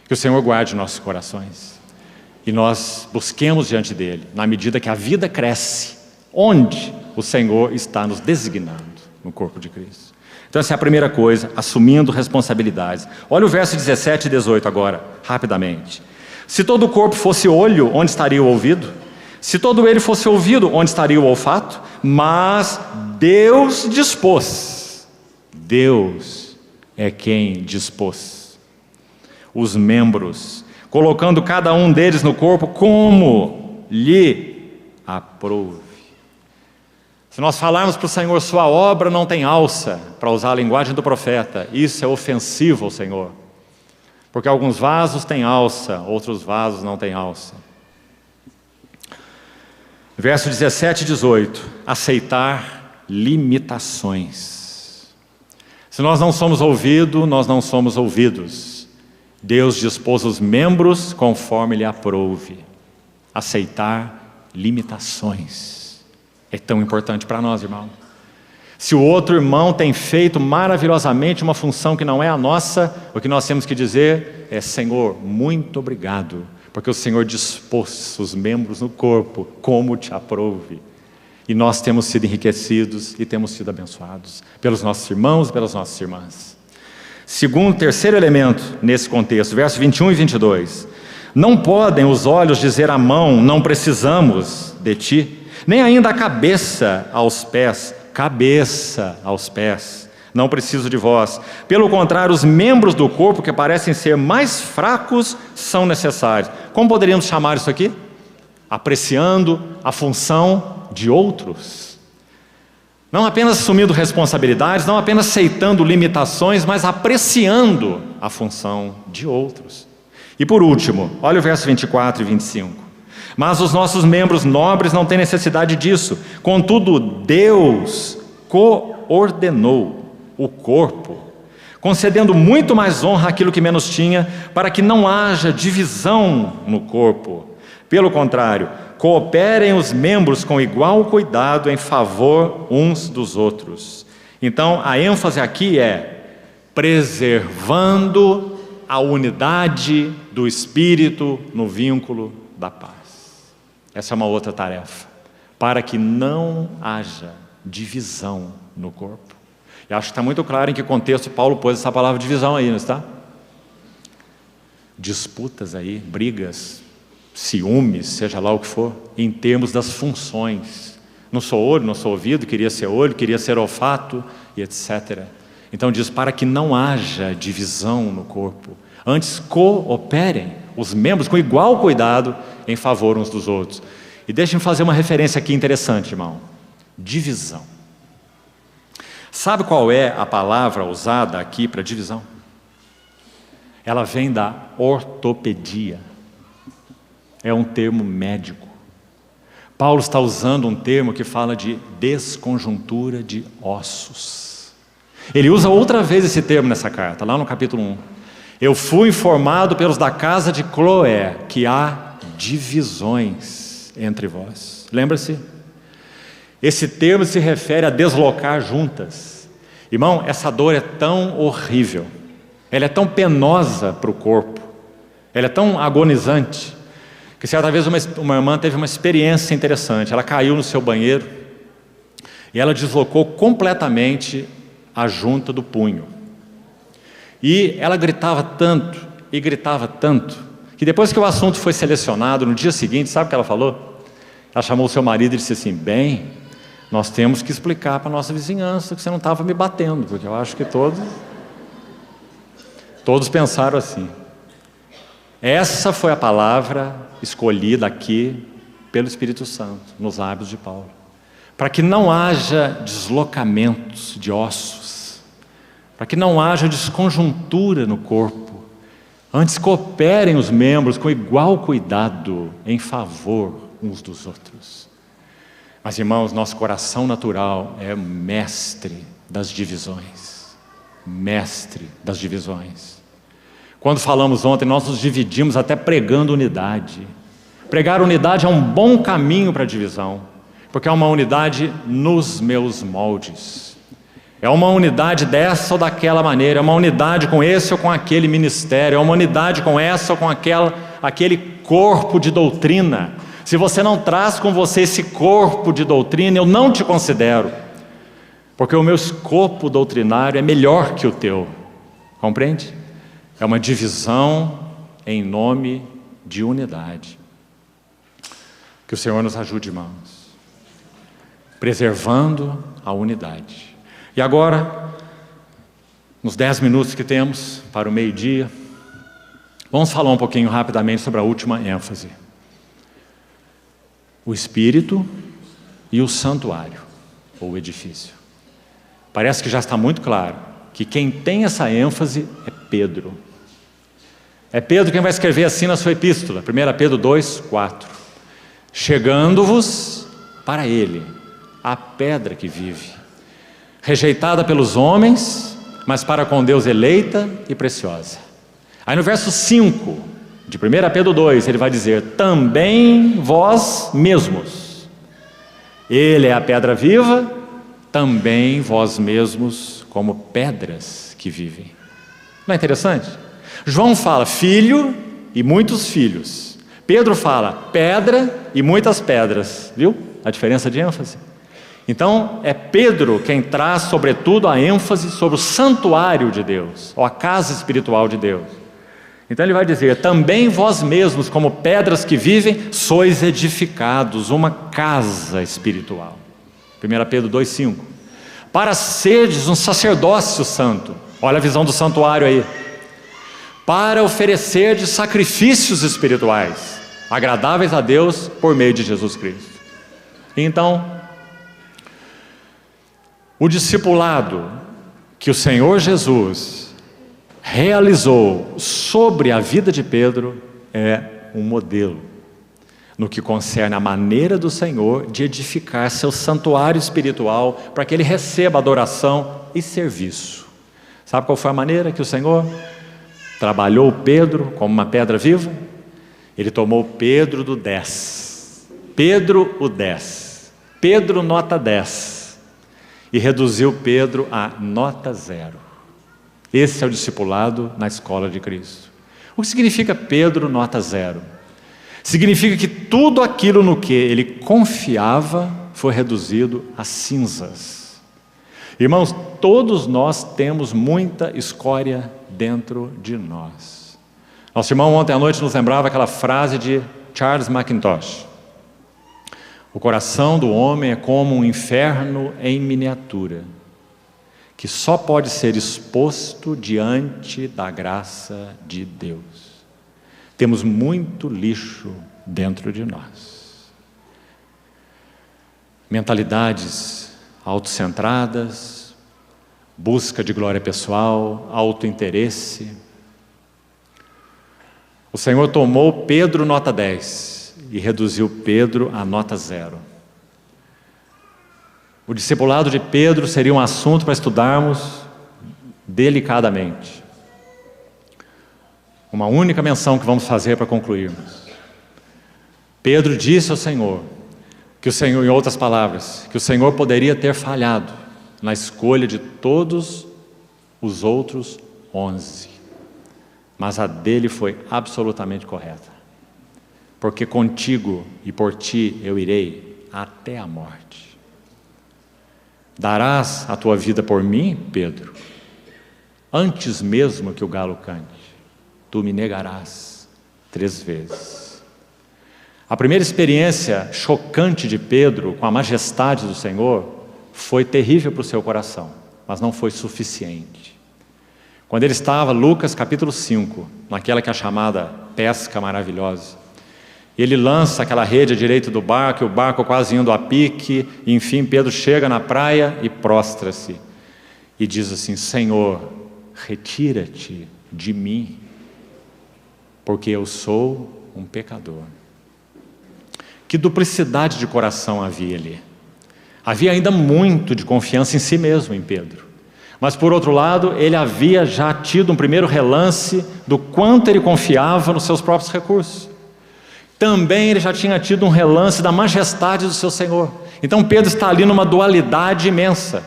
Que o Senhor guarde nossos corações e nós busquemos diante dele, na medida que a vida cresce, onde o Senhor está nos designando no corpo de Cristo. Então essa é a primeira coisa, assumindo responsabilidades. Olha o verso 17 e 18 agora, rapidamente. Se todo o corpo fosse olho, onde estaria o ouvido? Se todo ele fosse ouvido, onde estaria o olfato? Mas Deus dispôs. Deus é quem dispôs os membros, colocando cada um deles no corpo como lhe aprouve. Se nós falarmos para o Senhor, sua obra não tem alça, para usar a linguagem do profeta, isso é ofensivo ao Senhor. Porque alguns vasos têm alça, outros vasos não têm alça. Verso 17 e 18. Aceitar limitações. Se nós não somos ouvidos, nós não somos ouvidos. Deus dispôs os membros conforme lhe aprouve. Aceitar limitações. É tão importante para nós, irmão. Se o outro irmão tem feito maravilhosamente uma função que não é a nossa, o que nós temos que dizer é: Senhor, muito obrigado, porque o Senhor dispôs os membros no corpo como te aprouve. E nós temos sido enriquecidos e temos sido abençoados pelos nossos irmãos e pelas nossas irmãs. Terceiro elemento nesse contexto, versos 21 e 22. Não podem os olhos dizer à mão, não precisamos de ti, nem ainda a cabeça aos pés, não preciso de vós. Pelo contrário, os membros do corpo que parecem ser mais fracos são necessários. Como poderíamos chamar isso aqui? Apreciando a função de outros. Não apenas assumindo responsabilidades, não apenas aceitando limitações, mas apreciando a função de outros. E por último, olha o verso 24 e 25. Mas os nossos membros nobres não têm necessidade disso. Contudo, Deus coordenou o corpo, concedendo muito mais honra àquilo que menos tinha, para que não haja divisão no corpo. Pelo contrário, cooperem os membros com igual cuidado em favor uns dos outros. Então, a ênfase aqui é preservando a unidade do Espírito no vínculo da paz. Essa é uma outra tarefa, para que não haja divisão no corpo. E acho que está muito claro em que contexto Paulo pôs essa palavra divisão aí, não está? Disputas aí, brigas, ciúmes, seja lá o que for, em termos das funções. Não sou olho, não sou ouvido, queria ser olho, queria ser olfato, e etc. Então diz, para que não haja divisão no corpo, antes cooperem os membros com igual cuidado em favor uns dos outros. E deixem-me fazer uma referência aqui interessante, irmão. Divisão. Sabe qual é a palavra usada aqui para divisão? Ela vem da ortopedia. É um termo médico. Paulo está usando um termo que fala de desconjuntura de ossos. Ele usa outra vez esse termo nessa carta, lá no capítulo 1. Eu fui informado pelos da casa de Cloé que há divisões entre vós. Lembra-se? Esse termo se refere a deslocar juntas. Irmão, essa dor é tão horrível, ela é tão penosa para o corpo, ela é tão agonizante, que certa vez uma irmã teve uma experiência interessante. Ela caiu no seu banheiro e ela deslocou completamente a junta do punho. E ela gritava tanto, que depois que o assunto foi selecionado, no dia seguinte, sabe o que ela falou? Ela chamou o seu marido e disse assim: bem, nós temos que explicar para a nossa vizinhança que você não estava me batendo, porque eu acho que todos pensaram assim. Essa foi a palavra escolhida aqui pelo Espírito Santo, nos lábios de Paulo, para que não haja deslocamentos de ossos, para que não haja desconjuntura no corpo. Antes cooperem os membros com igual cuidado em favor uns dos outros. Mas, irmãos, nosso coração natural é mestre das divisões. Mestre das divisões. Quando falamos ontem, nós nos dividimos até pregando unidade. Pregar unidade é um bom caminho para a divisão, porque é uma unidade nos meus moldes. É uma unidade dessa ou daquela maneira, é uma unidade com esse ou com aquele ministério, é uma unidade com essa ou com aquele corpo de doutrina. Se você não traz com você esse corpo de doutrina, eu não te considero, porque o meu escopo doutrinário é melhor que o teu, compreende? É uma divisão em nome de unidade. Que o Senhor nos ajude, irmãos, preservando a unidade. E agora, nos 10 minutos que temos para o meio-dia, vamos falar um pouquinho rapidamente sobre a última ênfase. O Espírito e o santuário, ou edifício. Parece que já está muito claro que quem tem essa ênfase é Pedro. É Pedro quem vai escrever assim na sua epístola, 1 Pedro 2:4. Chegando-vos para ele, a pedra que vive, rejeitada pelos homens, mas para com Deus eleita e preciosa. Aí no verso 5 de 1 Pedro 2, ele vai dizer: também vós mesmos. Ele é a pedra viva, também vós mesmos como pedras que vivem. Não é interessante? João fala filho e muitos filhos. Pedro fala pedra e muitas pedras. Viu a diferença de ênfase? Então, é Pedro quem traz, sobretudo, a ênfase sobre o santuário de Deus, ou a casa espiritual de Deus. Então ele vai dizer: também vós mesmos, como pedras que vivem, sois edificados, uma casa espiritual. 1 Pedro 2:5. Para serdes um sacerdócio santo. Olha a visão do santuário aí. Para oferecerdes sacrifícios espirituais, agradáveis a Deus por meio de Jesus Cristo. Então, o discipulado que o Senhor Jesus realizou sobre a vida de Pedro é um modelo no que concerne a maneira do Senhor de edificar seu santuário espiritual para que ele receba adoração e serviço. Sabe qual foi a maneira que o Senhor trabalhou Pedro como uma pedra viva? Ele tomou Pedro do 10, Pedro o 10, Pedro nota 10, e reduziu Pedro a nota 0. Esse é o discipulado na escola de Cristo. O que significa Pedro nota 0? Significa que tudo aquilo no que ele confiava foi reduzido a cinzas. Irmãos, todos nós temos muita escória dentro de nós. Nosso irmão ontem à noite nos lembrava aquela frase de Charles McIntosh: o coração do homem é como um inferno em miniatura, que só pode ser exposto diante da graça de Deus. Temos muito lixo dentro de nós. Mentalidades autocentradas, busca de glória pessoal, autointeresse. O Senhor tomou Pedro nota 10 e reduziu Pedro a nota 0. O discipulado de Pedro seria um assunto para estudarmos delicadamente. Uma única menção que vamos fazer para concluirmos. Pedro disse ao Senhor, que o Senhor, em outras palavras, que o Senhor poderia ter falhado na escolha de todos os outros 11, mas a dele foi absolutamente correta. Porque contigo e por ti eu irei até a morte. Darás a tua vida por mim, Pedro? Antes mesmo que o galo cante, tu me negarás 3 vezes. A primeira experiência chocante de Pedro com a majestade do Senhor foi terrível para o seu coração, mas não foi suficiente. Quando ele estava, Lucas capítulo 5, naquela que é a chamada pesca maravilhosa, ele lança aquela rede à direita do barco, e o barco quase indo a pique, e enfim Pedro chega na praia e prostra-se, e diz assim: Senhor, retira-te de mim, porque eu sou um pecador. Que duplicidade de coração havia ali. Havia ainda muito de confiança em si mesmo em Pedro. Mas por outro lado, ele havia já tido um primeiro relance do quanto ele confiava nos seus próprios recursos. Também ele já tinha tido um relance da majestade do seu Senhor. Então Pedro está ali numa dualidade imensa.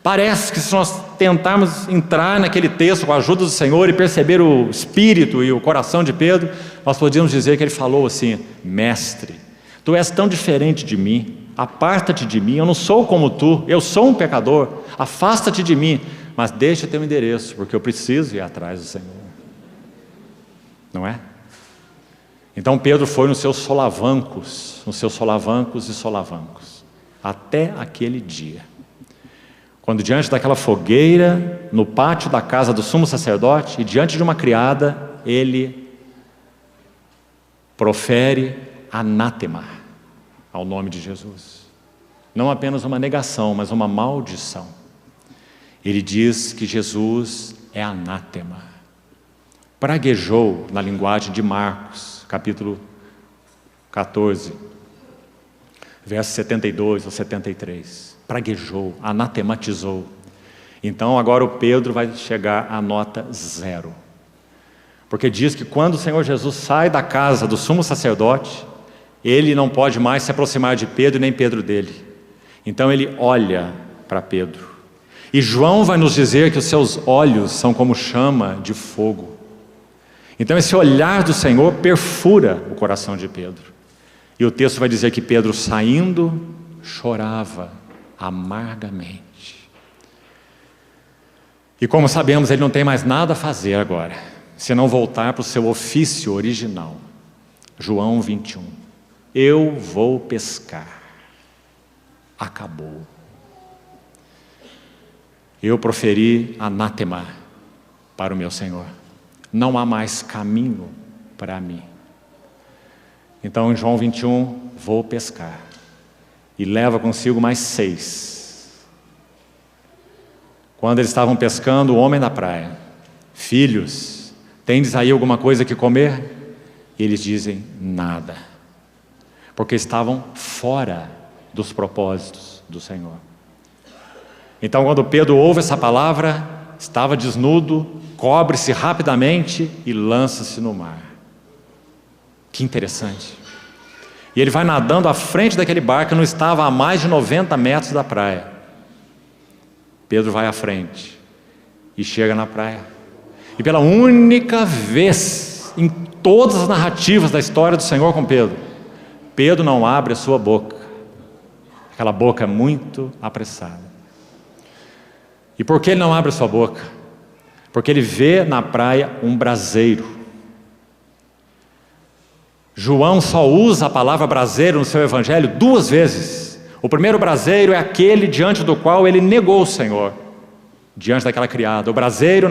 Parece que se nós tentarmos entrar naquele texto com a ajuda do Senhor e perceber o espírito e o coração de Pedro, nós podíamos dizer que ele falou assim: Mestre, tu és tão diferente de mim, aparta-te de mim, eu não sou como tu, eu sou um pecador, afasta-te de mim, mas deixa teu endereço, porque eu preciso ir atrás do Senhor. Não é? Então Pedro foi nos seus solavancos e solavancos, até aquele dia, quando diante daquela fogueira, no pátio da casa do sumo sacerdote, e diante de uma criada, ele profere anátema ao nome de Jesus. Não apenas uma negação, mas uma maldição. Ele diz que Jesus é anátema. Praguejou, na linguagem de Marcos, capítulo 14, versos 72 ou 73. Praguejou, anatematizou. Então agora o Pedro vai chegar à nota 0. Porque diz que quando o Senhor Jesus sai da casa do sumo sacerdote, ele não pode mais se aproximar de Pedro, nem Pedro dele. Então ele olha para Pedro. E João vai nos dizer que os seus olhos são como chama de fogo. Então esse olhar do Senhor perfura o coração de Pedro. E o texto vai dizer que Pedro, saindo, chorava amargamente. E como sabemos, ele não tem mais nada a fazer agora, senão voltar para o seu ofício original. João 21. Eu vou pescar. Acabou. Eu proferi anátema para o meu Senhor. Não há mais caminho para mim. Então em João 21, vou pescar. E leva consigo mais 6. Quando eles estavam pescando, o homem da praia: Filhos, tendes aí alguma coisa que comer? E eles dizem: nada. Porque estavam fora dos propósitos do Senhor. Então quando Pedro ouve essa palavra, estava desnudo, cobre-se rapidamente e lança-se no mar. Que interessante. E ele vai nadando à frente daquele barco que não estava a mais de 90 metros da praia. Pedro vai à frente e chega na praia. E pela única vez em todas as narrativas da história do Senhor com Pedro, Pedro não abre a sua boca. Aquela boca muito apressada. E por que ele não abre a sua boca? Porque ele vê na praia um braseiro. João só usa a palavra braseiro no seu evangelho 2 vezes. O primeiro braseiro é aquele diante do qual ele negou o Senhor, diante daquela criada. O braseiro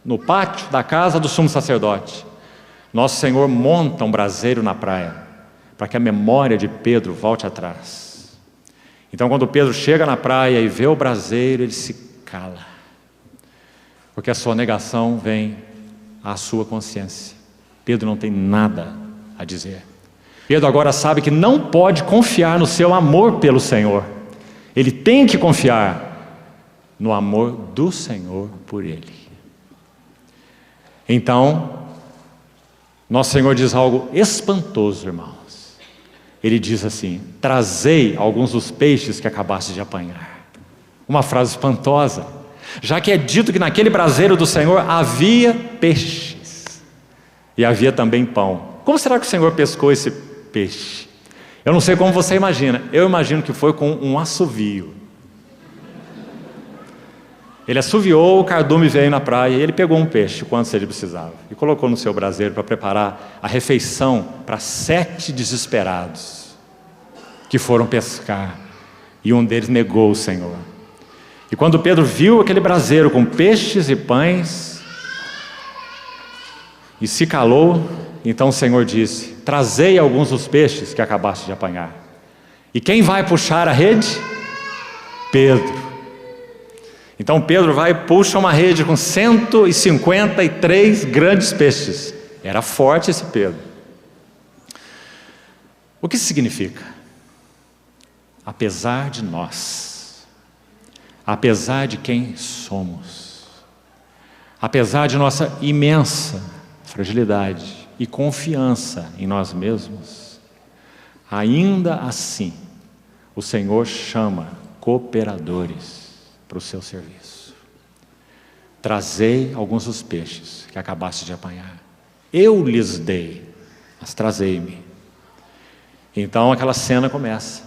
no pátio da casa do sumo sacerdote. Nosso Senhor monta um braseiro na praia, para que a memória de Pedro volte atrás. Então quando Pedro chega na praia e vê o braseiro, ele se cala, porque a sua negação vem à sua consciência. Pedro não tem nada a dizer. Pedro agora sabe que não pode confiar no seu amor pelo Senhor. Ele tem que confiar no amor do Senhor por ele. Então, nosso Senhor diz algo espantoso, irmãos. Ele diz assim: trazei alguns dos peixes que acabaste de apanhar. Uma frase espantosa, já que é dito que naquele braseiro do Senhor havia peixes. E havia também pão. Como será que o Senhor pescou esse peixe? Eu não sei como você imagina. Eu imagino que foi com um assovio. Ele assoviou, o cardume veio na praia e ele pegou um peixe, quantos ele precisava, e colocou no seu braseiro para preparar a refeição para 7 desesperados que foram pescar, e um deles negou o Senhor. E quando Pedro viu aquele braseiro com peixes e pães, e se calou, então o Senhor disse: trazei alguns dos peixes que acabaste de apanhar. E quem vai puxar a rede? Pedro. Então Pedro vai e puxa uma rede com 153 grandes peixes. Era forte esse Pedro. O que isso significa? Apesar de nós, apesar de quem somos, apesar de nossa imensa fragilidade e confiança em nós mesmos, ainda assim, o Senhor chama cooperadores para o seu serviço. Trazei alguns dos peixes que acabaste de apanhar. Eu lhes dei, mas trazei-me. Então aquela cena começa.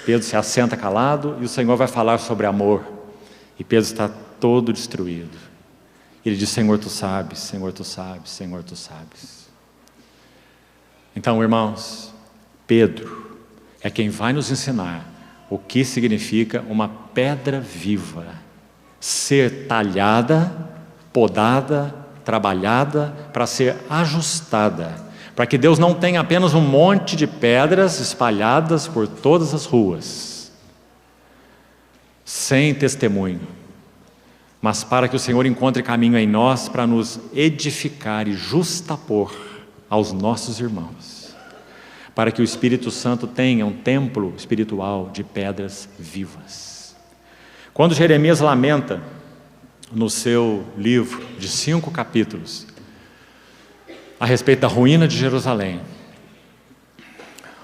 Pedro se assenta calado e o Senhor vai falar sobre amor. E Pedro está todo destruído. Ele diz: Senhor, tu sabes, Senhor, tu sabes, Senhor, tu sabes. Então, irmãos, Pedro é quem vai nos ensinar o que significa uma pedra viva, ser talhada, podada, trabalhada, para ser ajustada, para que Deus não tenha apenas um monte de pedras espalhadas por todas as ruas, sem testemunho, mas para que o Senhor encontre caminho em nós para nos edificar e justapor aos nossos irmãos, para que o Espírito Santo tenha um templo espiritual de pedras vivas. Quando Jeremias lamenta no seu livro de 5 capítulos a respeito da ruína de Jerusalém,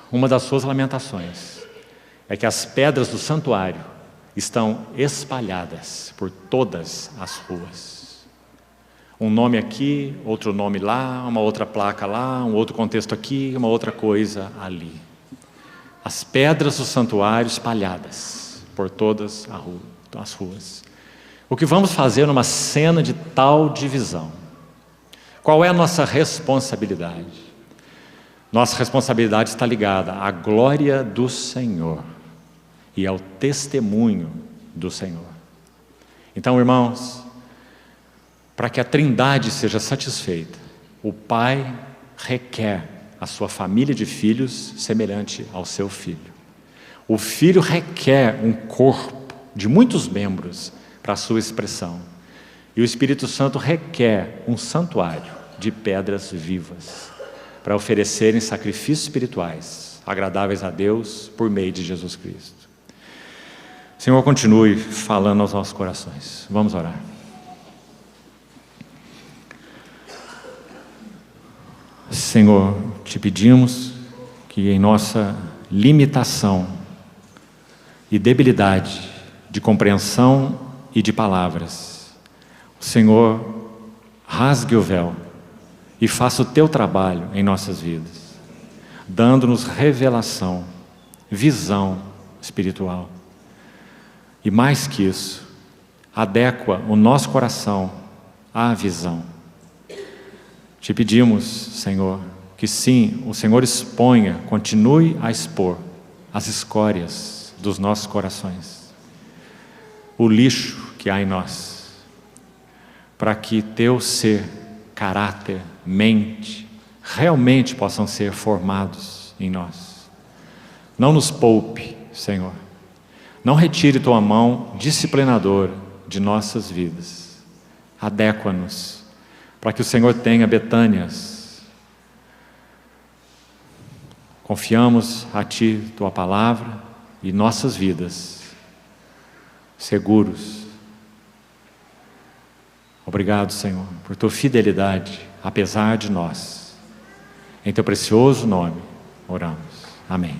uma das suas lamentações é que as pedras do santuário estão espalhadas por todas as ruas. Um nome aqui, outro nome lá, uma outra placa lá, um outro contexto aqui, uma outra coisa ali. As pedras do santuário espalhadas por todas as ruas. O que vamos fazer numa cena de tal divisão? Qual é a nossa responsabilidade? Nossa responsabilidade está ligada à glória do Senhor e ao testemunho do Senhor. Então, irmãos, para que a Trindade seja satisfeita, o Pai requer a sua família de filhos semelhante ao seu Filho. O Filho requer um corpo de muitos membros para a sua expressão. E o Espírito Santo requer um santuário de pedras vivas para oferecerem sacrifícios espirituais agradáveis a Deus por meio de Jesus Cristo. Senhor, continue falando aos nossos corações. Vamos orar. Senhor, te pedimos que em nossa limitação e debilidade de compreensão e de palavras, o Senhor rasgue o véu e faça o teu trabalho em nossas vidas, dando-nos revelação, visão espiritual. E mais que isso, adequa o nosso coração à visão. Te pedimos, Senhor, que sim, o Senhor exponha, continue a expor as escórias dos nossos corações, o lixo que há em nós, para que teu ser, caráter, mente, realmente possam ser formados em nós. Não nos poupe, Senhor. Não retire tua mão disciplinadora de nossas vidas. Adequa-nos para que o Senhor tenha Betânias. Confiamos a Ti, Tua Palavra e nossas vidas, seguros. Obrigado, Senhor, por Tua fidelidade, apesar de nós. Em Teu precioso nome, oramos. Amém.